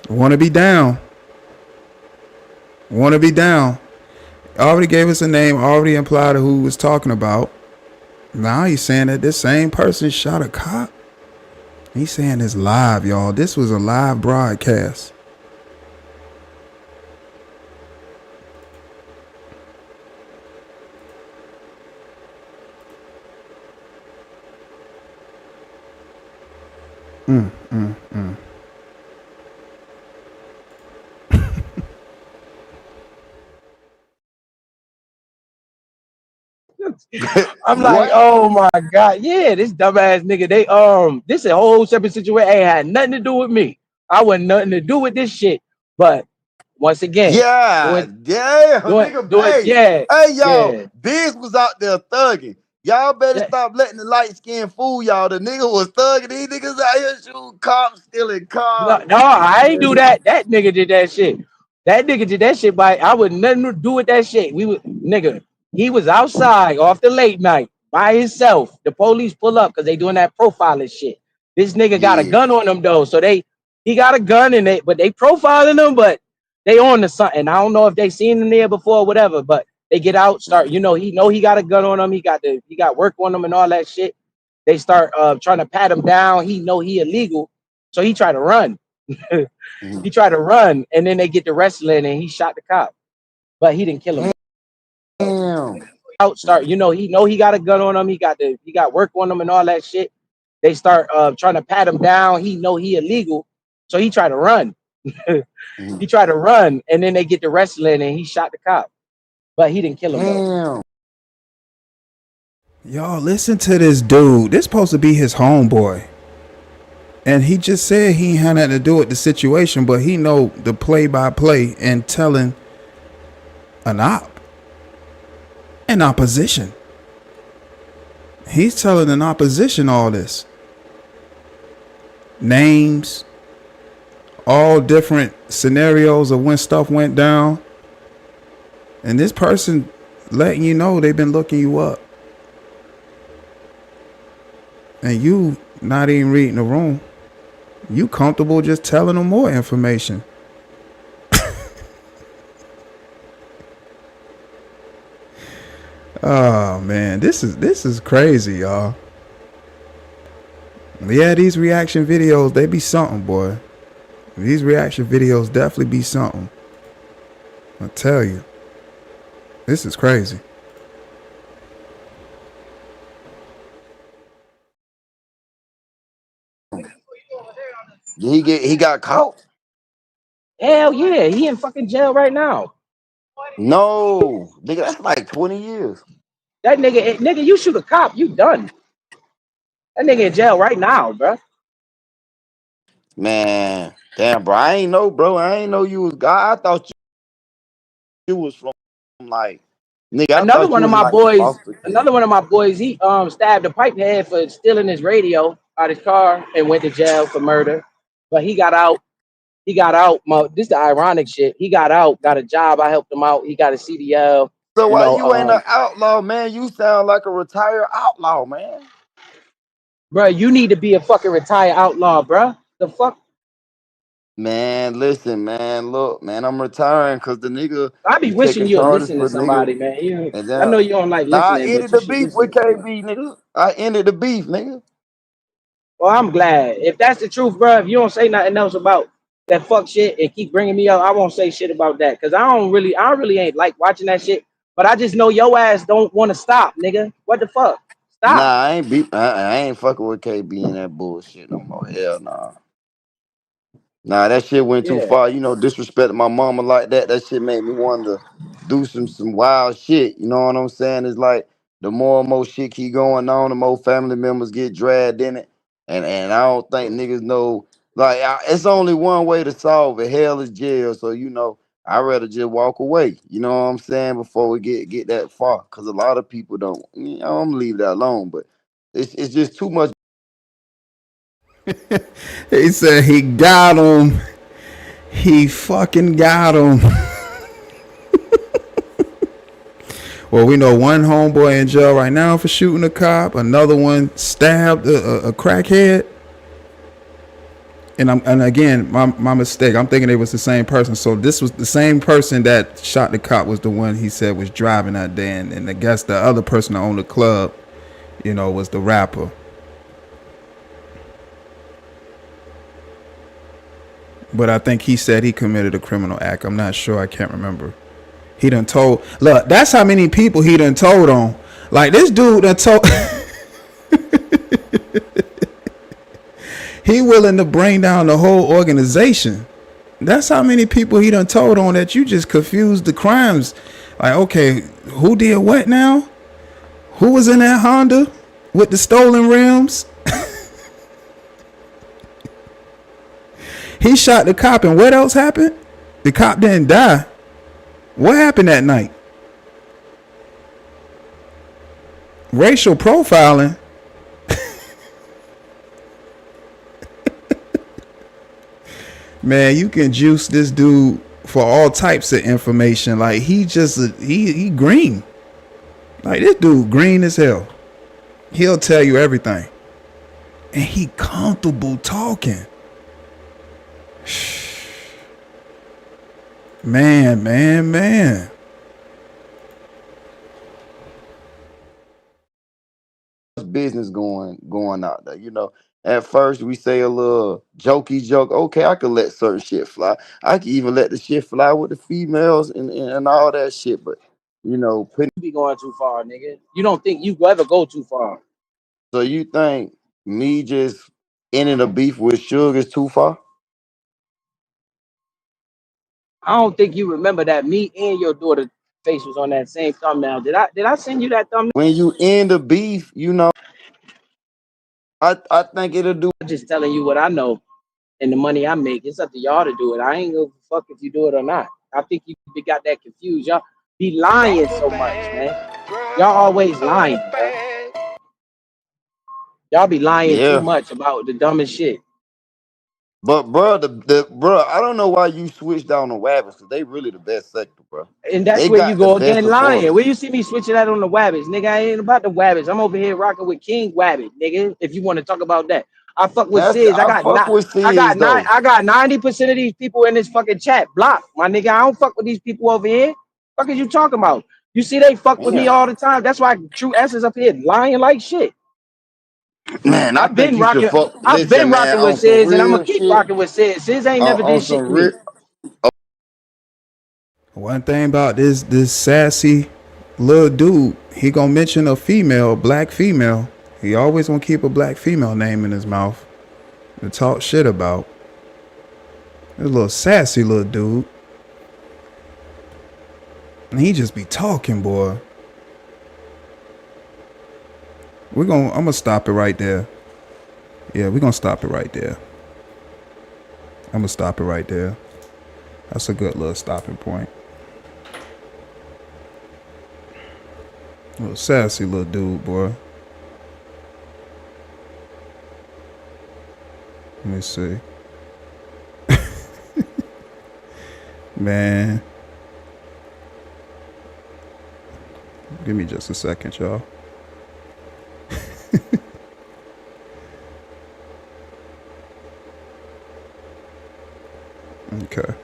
Speaker 2: Want to be down. Want to be down. Already gave us a name, already implied who he was talking about. Now he's saying that this same person shot a cop. He's saying this live, y'all. This was a live broadcast.
Speaker 3: I'm like,
Speaker 4: What?
Speaker 3: oh my god, yeah, this dumbass nigga. This a whole separate situation. Ain't had nothing to do with me. I wasn't nothing to do with this shit. But once again,
Speaker 4: Yeah,
Speaker 3: doing,
Speaker 4: damn, nigga. Hey,
Speaker 3: yeah,
Speaker 4: hey, y'all.
Speaker 3: yeah,
Speaker 4: Biggs was out there thugging. Y'all better
Speaker 3: yeah.
Speaker 4: stop letting the light skin fool y'all. The nigga was thugging. These niggas out here shooting cops, stealing
Speaker 3: No,
Speaker 4: cars.
Speaker 3: no, I ain't do that. That nigga did that shit. That nigga did that shit by I would nothing to do with that shit. We would nigga. He was outside off the late night by himself. The police pull up because they doing that profiling shit. This nigga got a
Speaker 4: Yeah.
Speaker 3: gun on him though, so he got a gun and they profiling him, but they on to something. I don't know if they seen him there before or whatever, but they get out, start, he got a gun on him, he got work on him and all that shit. They start trying to pat him down. He know he illegal, so he tried to run.
Speaker 4: Mhm.
Speaker 3: He tried to run, and then they get to wrestling, and he shot the cop, but he didn't kill him.
Speaker 4: Damn.
Speaker 3: Out, start, he got a gun on him. He got work on him and all that shit. They start trying to pat him down. He know he illegal, so he tried to run.
Speaker 4: Mhm.
Speaker 3: He tried to run, and then they get to wrestling, and he shot the cop, but he didn't kill him though.
Speaker 4: Damn.
Speaker 2: Y'all listen to this dude. This supposed to be his homeboy. And he just said he ain't had nothing to do with the situation, but he know the play-by-play and telling an opposition. He's telling an opposition all this. Names, all different scenarios of when stuff went down. And this person letting you know they've been looking you up. And you not even reading the room. You comfortable just telling them more information. Oh man, this is crazy, y'all. Yeah, these reaction videos, they be something, boy. These reaction videos definitely be something. I tell you. This is crazy.
Speaker 4: He got caught?
Speaker 3: Hell yeah, he in fucking jail right now.
Speaker 4: No, nigga, that's like 20 years.
Speaker 3: That nigga, you shoot a cop, you done. That nigga in jail right now, bro.
Speaker 4: Man, damn, bro. I ain't know, bro. I ain't know you was God. I thought you was from like, nigga. I
Speaker 3: Another
Speaker 4: thought you
Speaker 3: one of
Speaker 4: was
Speaker 3: my
Speaker 4: like a
Speaker 3: boys,
Speaker 4: foster kid.
Speaker 3: he stabbed a pipe head for stealing his radio out his car and went to jail for murder. But he got out. He got out. This is the ironic shit. He got out, got a job. I helped him out. He got a CDL.
Speaker 4: So
Speaker 3: You
Speaker 4: why
Speaker 3: know,
Speaker 4: you ain't an outlaw, man? You sound like a retired outlaw, man.
Speaker 3: bro, you need to be a fucking retired outlaw, bro. The fuck?
Speaker 4: Man, listen, man. Look, man, I'm retiring because the nigga
Speaker 3: I be
Speaker 4: be
Speaker 3: wishing
Speaker 4: taking
Speaker 3: you would
Speaker 4: charges
Speaker 3: listen to
Speaker 4: for nigga.
Speaker 3: somebody, man.
Speaker 4: And
Speaker 3: I
Speaker 4: then,
Speaker 3: know you don't like
Speaker 4: nah, I
Speaker 3: listening, but
Speaker 4: ended
Speaker 3: you
Speaker 4: the
Speaker 3: should
Speaker 4: beef
Speaker 3: listen
Speaker 4: with
Speaker 3: to somebody.
Speaker 4: KB, nigga. I ended the beef, nigga.
Speaker 3: Well, I'm glad. If that's the truth, bro, if you don't say nothing else about that fuck shit and keep bringing me up, I won't say shit about that. Cause I really ain't like watching that shit. But I just know your ass don't want to stop, nigga. What the fuck?
Speaker 4: Nah,
Speaker 3: Stop.
Speaker 4: I ain't beef. I ain't fucking with KB and that bullshit no more. Hell nah. Nah, that shit went too
Speaker 3: Yeah.
Speaker 4: far. You know, disrespecting my mama like that. That shit made me want to do some wild shit. You know what I'm saying? It's like the more and more shit keep going on, the more family members get dragged in it. And I don't think niggas know. Like, it's only one way to solve it. Hell is jail. So you know, I'd rather just walk away. You know what I'm saying? Before we get that far, because a lot of people don't. You know, I'm gonna leave that alone. But it's just too much.
Speaker 2: He said he got him. He fucking got him. Well, we know one homeboy in jail right now for shooting a cop. Another one stabbed a crackhead. And again, my mistake. I'm thinking it was the same person. So this was the same person that shot the cop was the one he said was driving that day. And I guess the other person that owned the club, you know, was the rapper. But I think he said he committed a criminal act. I'm not sure. I can't remember. He done told. Look, that's how many people he done told on. Like this dude done told. He willing to bring down the whole organization. That's how many people he done told on that you just confused the crimes. Like, okay, who did what now? Who was in that Honda with the stolen rims? He shot the cop, and what else happened? The cop didn't die. What happened that night? Racial profiling. Man, you can juice this dude for all types of information. Like he green. Like this dude green as hell. He'll tell you everything. And he comfortable talking. Man.
Speaker 4: Business going out there. You know, at first we say a little jokey joke. Okay, I could let certain shit fly. I could even let the shit fly with the females and all that shit. But you know, putting.
Speaker 3: You be going too far, nigga. You don't think you will ever go too far.
Speaker 4: So you think me just ending a beef with Suge is too far?
Speaker 3: I don't think you remember that me and your daughter face was on that same thumbnail. Did I send you that thumbnail?
Speaker 4: When you end the beef, you know, I think it'll do.
Speaker 3: I'm just telling you what I know and the money I make. It's up to y'all to do it. I ain't gonna fuck if you do it or not. I think you got that confused. Y'all be lying so much, man. Y'all always lying, bro. Y'all be lying too
Speaker 4: Yeah.
Speaker 3: much about the dumbest shit.
Speaker 4: But bro, the bro, I don't know why you switched down on Wabbits, because they really the best sector, bro.
Speaker 3: And that's
Speaker 4: They
Speaker 3: where you
Speaker 4: got the
Speaker 3: go
Speaker 4: best
Speaker 3: again lying.
Speaker 4: supporters.
Speaker 3: Where you see me switching that on the Wabbits, nigga? I ain't about the Wabbits. I'm over here rocking with King Wabbit, nigga. If you want to talk about that, I fuck with Sis.
Speaker 4: I fuck with Cs though.
Speaker 3: I got 90% of these people in this fucking chat blocked, my nigga. I don't fuck with these people over here. Fuck is you talking about? You see, they fuck with me
Speaker 4: Man,
Speaker 3: all the time. That's why True Essence up here lying like shit.
Speaker 4: man, I
Speaker 3: I've
Speaker 4: think
Speaker 3: been
Speaker 4: you should
Speaker 3: rocking.
Speaker 4: fuck.
Speaker 3: I've been
Speaker 4: Listen, man,
Speaker 3: rocking
Speaker 4: on
Speaker 3: with
Speaker 4: some
Speaker 3: Sis, and I'm gonna
Speaker 4: real
Speaker 3: keep
Speaker 4: shit.
Speaker 3: rocking with Sis. Sis ain't never
Speaker 4: On
Speaker 3: did shit
Speaker 4: some
Speaker 3: to me.
Speaker 4: real.
Speaker 2: One thing about this sassy little dude, he gonna mention a female, black female. He always gonna keep a black female name in his mouth to talk shit about. This little sassy little dude. And he just be talking, boy. I'm gonna stop it right there. Yeah, we're gonna stop it right there. I'm gonna stop it right there. That's a good little stopping point. Little sassy little dude, boy. Let me see. Man. Give me just a second, y'all. Okay.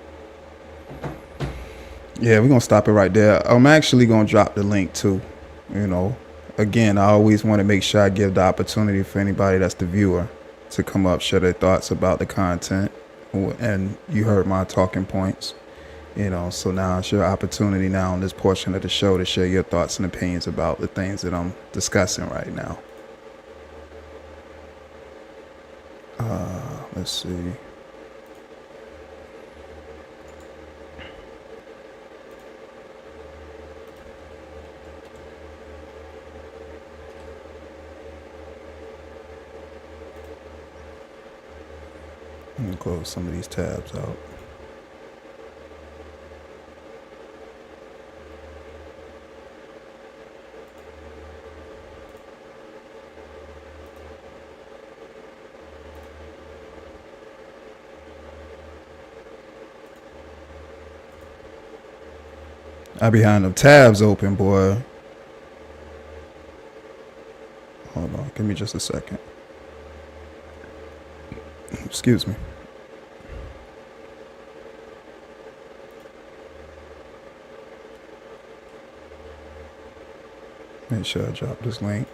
Speaker 2: Yeah, we're gonna stop it right there. I'm actually gonna drop the link too. You know, again, I always want to make sure I give the opportunity for anybody that's the viewer to come up, share their thoughts about the content. And you heard my talking points. You know, so now it's your opportunity now on this portion of the show to share your thoughts and opinions about the things that I'm discussing right now. Let's see. Let me close some of these tabs out. I be having them tabs open, boy. Hold on, give me just a second. Excuse me. Make sure I drop this link.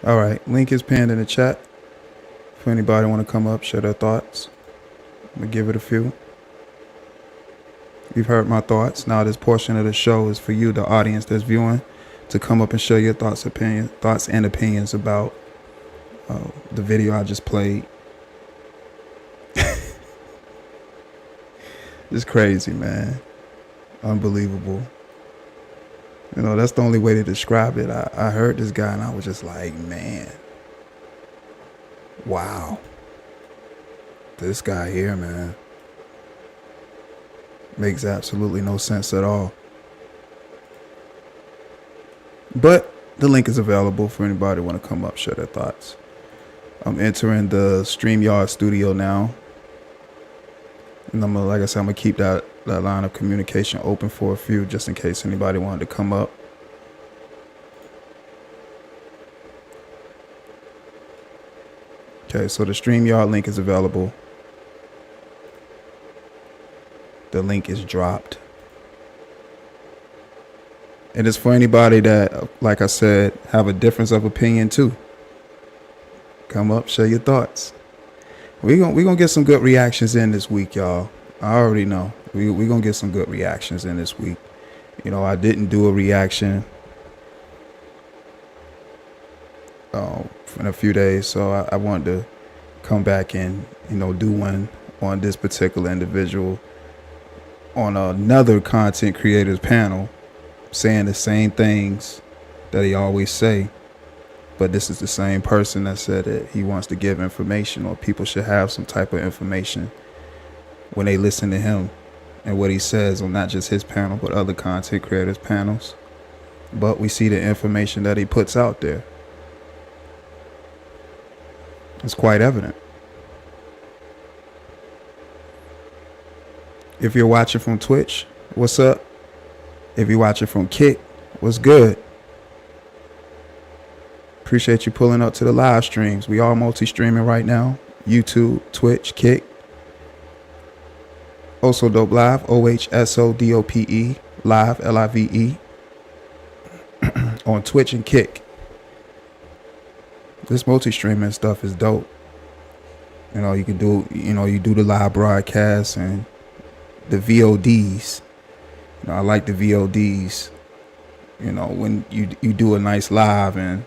Speaker 2: All right, link is pinned in the chat. For anybody want to come up, share their thoughts, I'm gonna give it a few. You've heard my thoughts. Now this portion of the show is for you, the audience that's viewing, to come up and share your thoughts and opinions about the video I just played. It's crazy, man. Unbelievable. You know, that's the only way to describe it. I heard this guy and I was just like, man, wow. This guy here, man, makes absolutely no sense at all. But the link is available for anybody who want to come up, share their thoughts. I'm entering the StreamYard studio now. And I'm gonna, like I said, I'm gonna keep that line of communication open for a few, just in case anybody wanted to come up. Okay, so the StreamYard link is available. The link is dropped. And it's for anybody that, like I said, have a difference of opinion too. Come up, share your thoughts. We gonna get some good reactions in this week, y'all. I already know. We gonna get some good reactions in this week. You know, I didn't do a reaction in a few days, so I wanted to come back and, you know, do one on this particular individual on another content creators panel, saying the same things that he always say, but this is the same person that said that he wants to give information, or people should have some type of information when they listen to him and what he says on not just his panel but other content creators panels. But we see the information that he puts out there. It's quite evident. If you're watching from Twitch, what's up? If you're watching from Kick, what's good? Appreciate you pulling up to the live streams. We are multi-streaming right now. YouTube, Twitch, Kick. Also Dope Live, OHSODOPE, Live, LIVE, on Twitch and Kick. This multi-streaming stuff is dope. You know, you can do, you know, you do the live broadcasts and the VODs. You know, I like the VODs. You know, when you do a nice live, and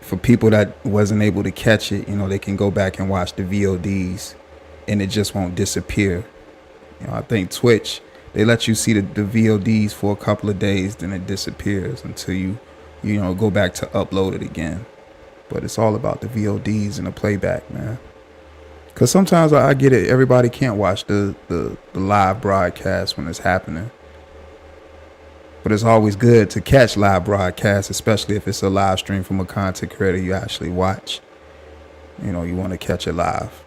Speaker 2: for people that wasn't able to catch it, you know, they can go back and watch the VODs and it just won't disappear. You know, I think Twitch, they let you see the VODs for a couple of days, then it disappears until you know, go back to upload it again. But it's all about the VODs and the playback, man. Because sometimes I get it, everybody can't watch the live broadcast when it's happening. But it's always good to catch live broadcasts, especially if it's a live stream from a content creator you actually watch. You know, you want to catch it live.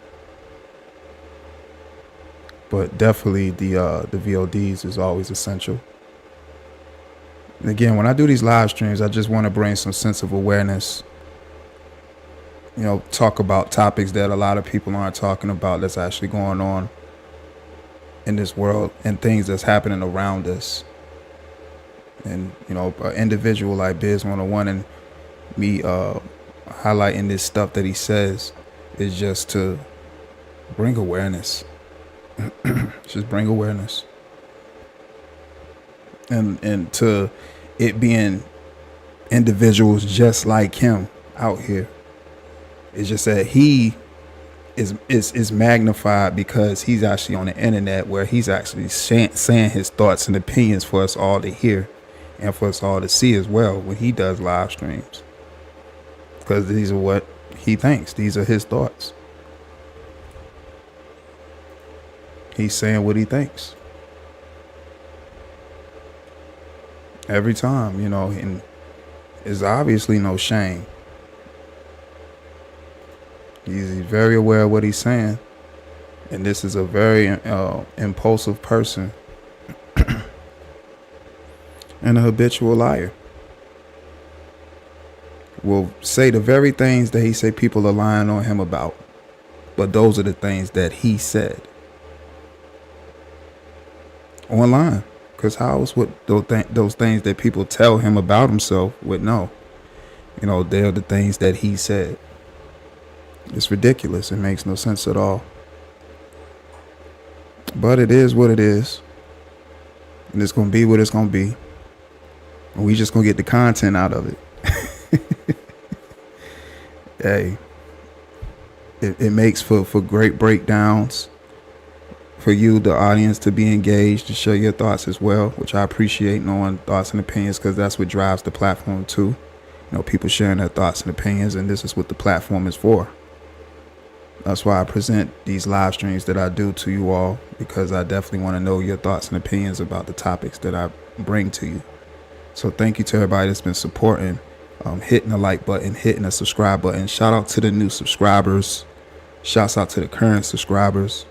Speaker 2: But definitely the VODs is always essential. And again, when I do these live streams, I just want to bring some sense of awareness. You know, talk about topics that a lot of people aren't talking about that's actually going on in this world and things that's happening around us. And, you know, an individual like Biz 101 and me highlighting this stuff that he says is just to bring awareness. Just bring awareness. And to it being individuals just like him out here. It's just that he is magnified because he's actually on the internet, where he's actually saying his thoughts and opinions for us all to hear and for us all to see as well when he does live streams. Because these are what he thinks. These are his thoughts. He's saying what he thinks. Every time, you know, and there's obviously no shame. He's very aware of what he's saying. And this is a very impulsive person and a habitual liar. Will say the very things that he say people are lying on him about. But those are the things that he said. Online. Because how else would those things that people tell him about himself would know? You know, they're the things that he said. It's ridiculous. It makes no sense at all. But it is what it is. And it's going to be what it's going to be. And we just going to get the content out of it. Hey, it makes for great breakdowns. For you, the audience, to be engaged, to share your thoughts as well, which I appreciate, knowing thoughts and opinions, because that's what drives the platform too. You know, people sharing their thoughts and opinions, and this is what the platform is for. That's why I present these live streams that I do to you all, because I definitely want to know your thoughts and opinions about the topics that I bring to you. So thank you to everybody that's been supporting, hitting the like button, hitting the subscribe button. Shout out to the new subscribers. Shouts out to the current subscribers.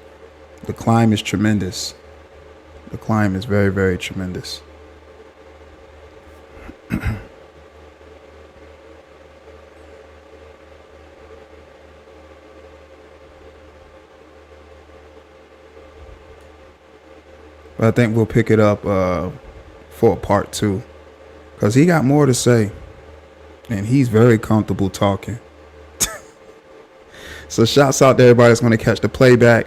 Speaker 2: The climb is tremendous. The climb is very, very tremendous. But I think we'll pick it up for a part 2. Because he got more to say. And he's very comfortable talking. So shouts out to everybody that's going to catch the playback.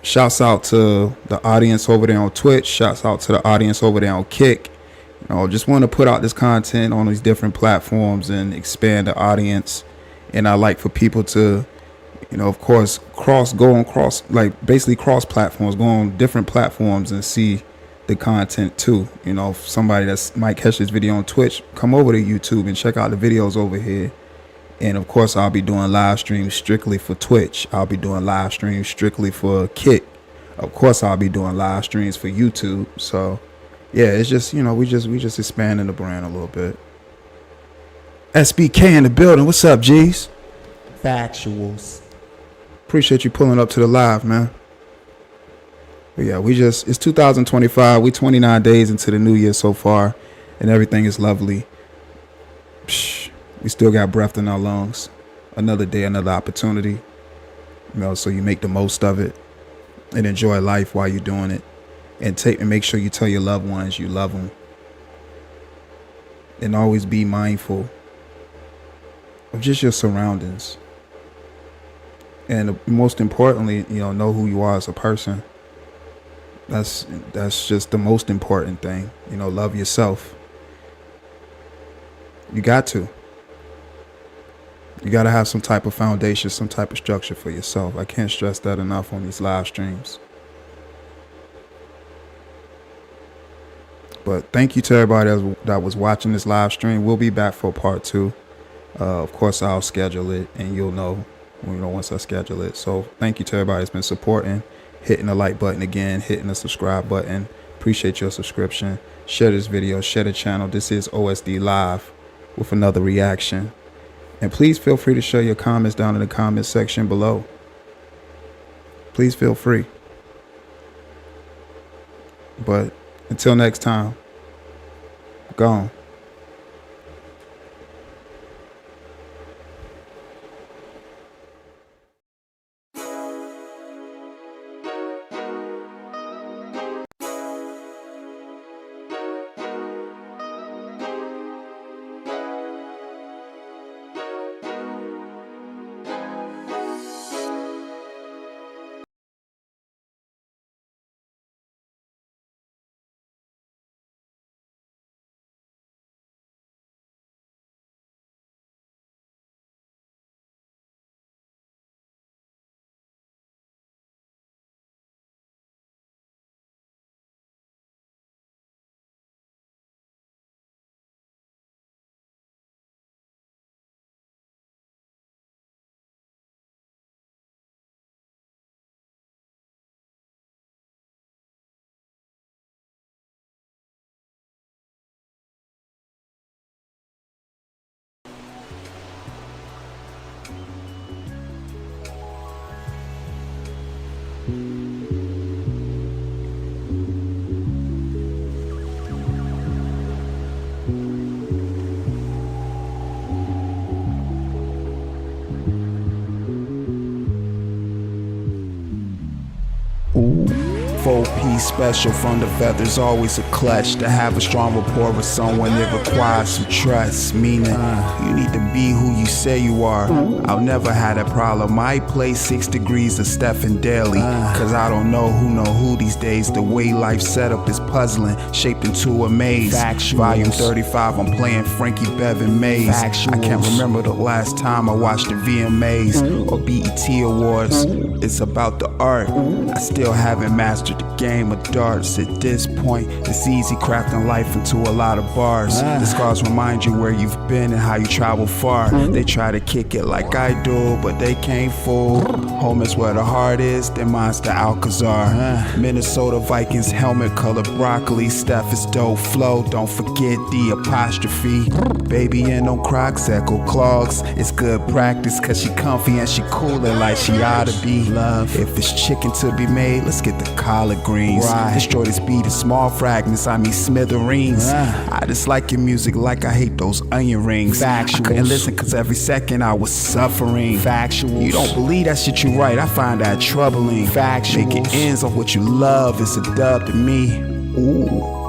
Speaker 2: Shouts out to the audience over there on Twitch. Shouts out to the audience over there on Kick. Just want to put out this content on these different platforms and expand the audience. And I like for people to, of course, cross platforms, go on different platforms and see the content too. If somebody that might catch this video on Twitch, come over to YouTube and check out the videos over here. And of course, I'll be doing live streams strictly for Twitch. I'll be doing live streams strictly for Kick. Of course, I'll be doing live streams for YouTube. So yeah, it's just, we just expanding the brand a little bit. SBK in the building. What's up, G's?
Speaker 1: Factuals.
Speaker 2: Appreciate you pulling up to the live, man. But yeah, it's 2025. We 29 days into the new year so far, and everything is lovely. We still got breath in our lungs. Another day, another opportunity. So you make the most of it and enjoy life while you're doing it. And make sure you tell your loved ones you love them. And always be mindful of just your surroundings. And most importantly, know who you are as a person. That's just the most important thing. Love yourself. You got to. You got to have some type of foundation, some type of structure for yourself. I can't stress that enough on these live streams. But thank you to everybody that was watching this live stream. We'll be back for part 2. Of course, I'll schedule it, and you'll know, once I schedule it. So thank you to everybody that's been supporting, hitting the like button again, hitting the subscribe button. Appreciate your subscription. Share this video, share the channel. This is OSD Live with another reaction. And please feel free to share your comments down in the comment section below. Please feel free. But until next time, gone.
Speaker 1: Ooh. 4-piece special from the feathers, always a clutch. To have a strong rapport with someone, it requires some trust. Meaning, you need to be who you say you are. I'll never have that problem. I play 6 degrees of Stephen Daly, cause I don't know who these days. The way life setup is puzzling, shaped into a maze. Factuals. Volume 35, I'm playing Frankie Bevan Mays. Factuals. I can't remember the last time I watched the VMAs or BET Awards. It's about the art. I still haven't mastered the game of darts. At this point, it's easy crafting life into a lot of bars. The scars remind you where you've been and how you travel far. They try to kick it like I do, but they can't fool. Home is where the heart is, their mind's the Alcazar. Minnesota Vikings helmet color broccoli. Steph is dope flow, don't forget the apostrophe. Baby in them Crocs, echo clogs. It's good practice cause she comfy and she coolin' like she oughta be. Love, if it's chicken to be made, let's get the collard greens. Destroy this beat in small fragments, I mean smithereens. I dislike your music like I hate those onion rings. I couldn't listen cause every second I was suffering. You don't believe that shit you write, I find that troubling. Making ends off what you love is a dub to me. Ooh.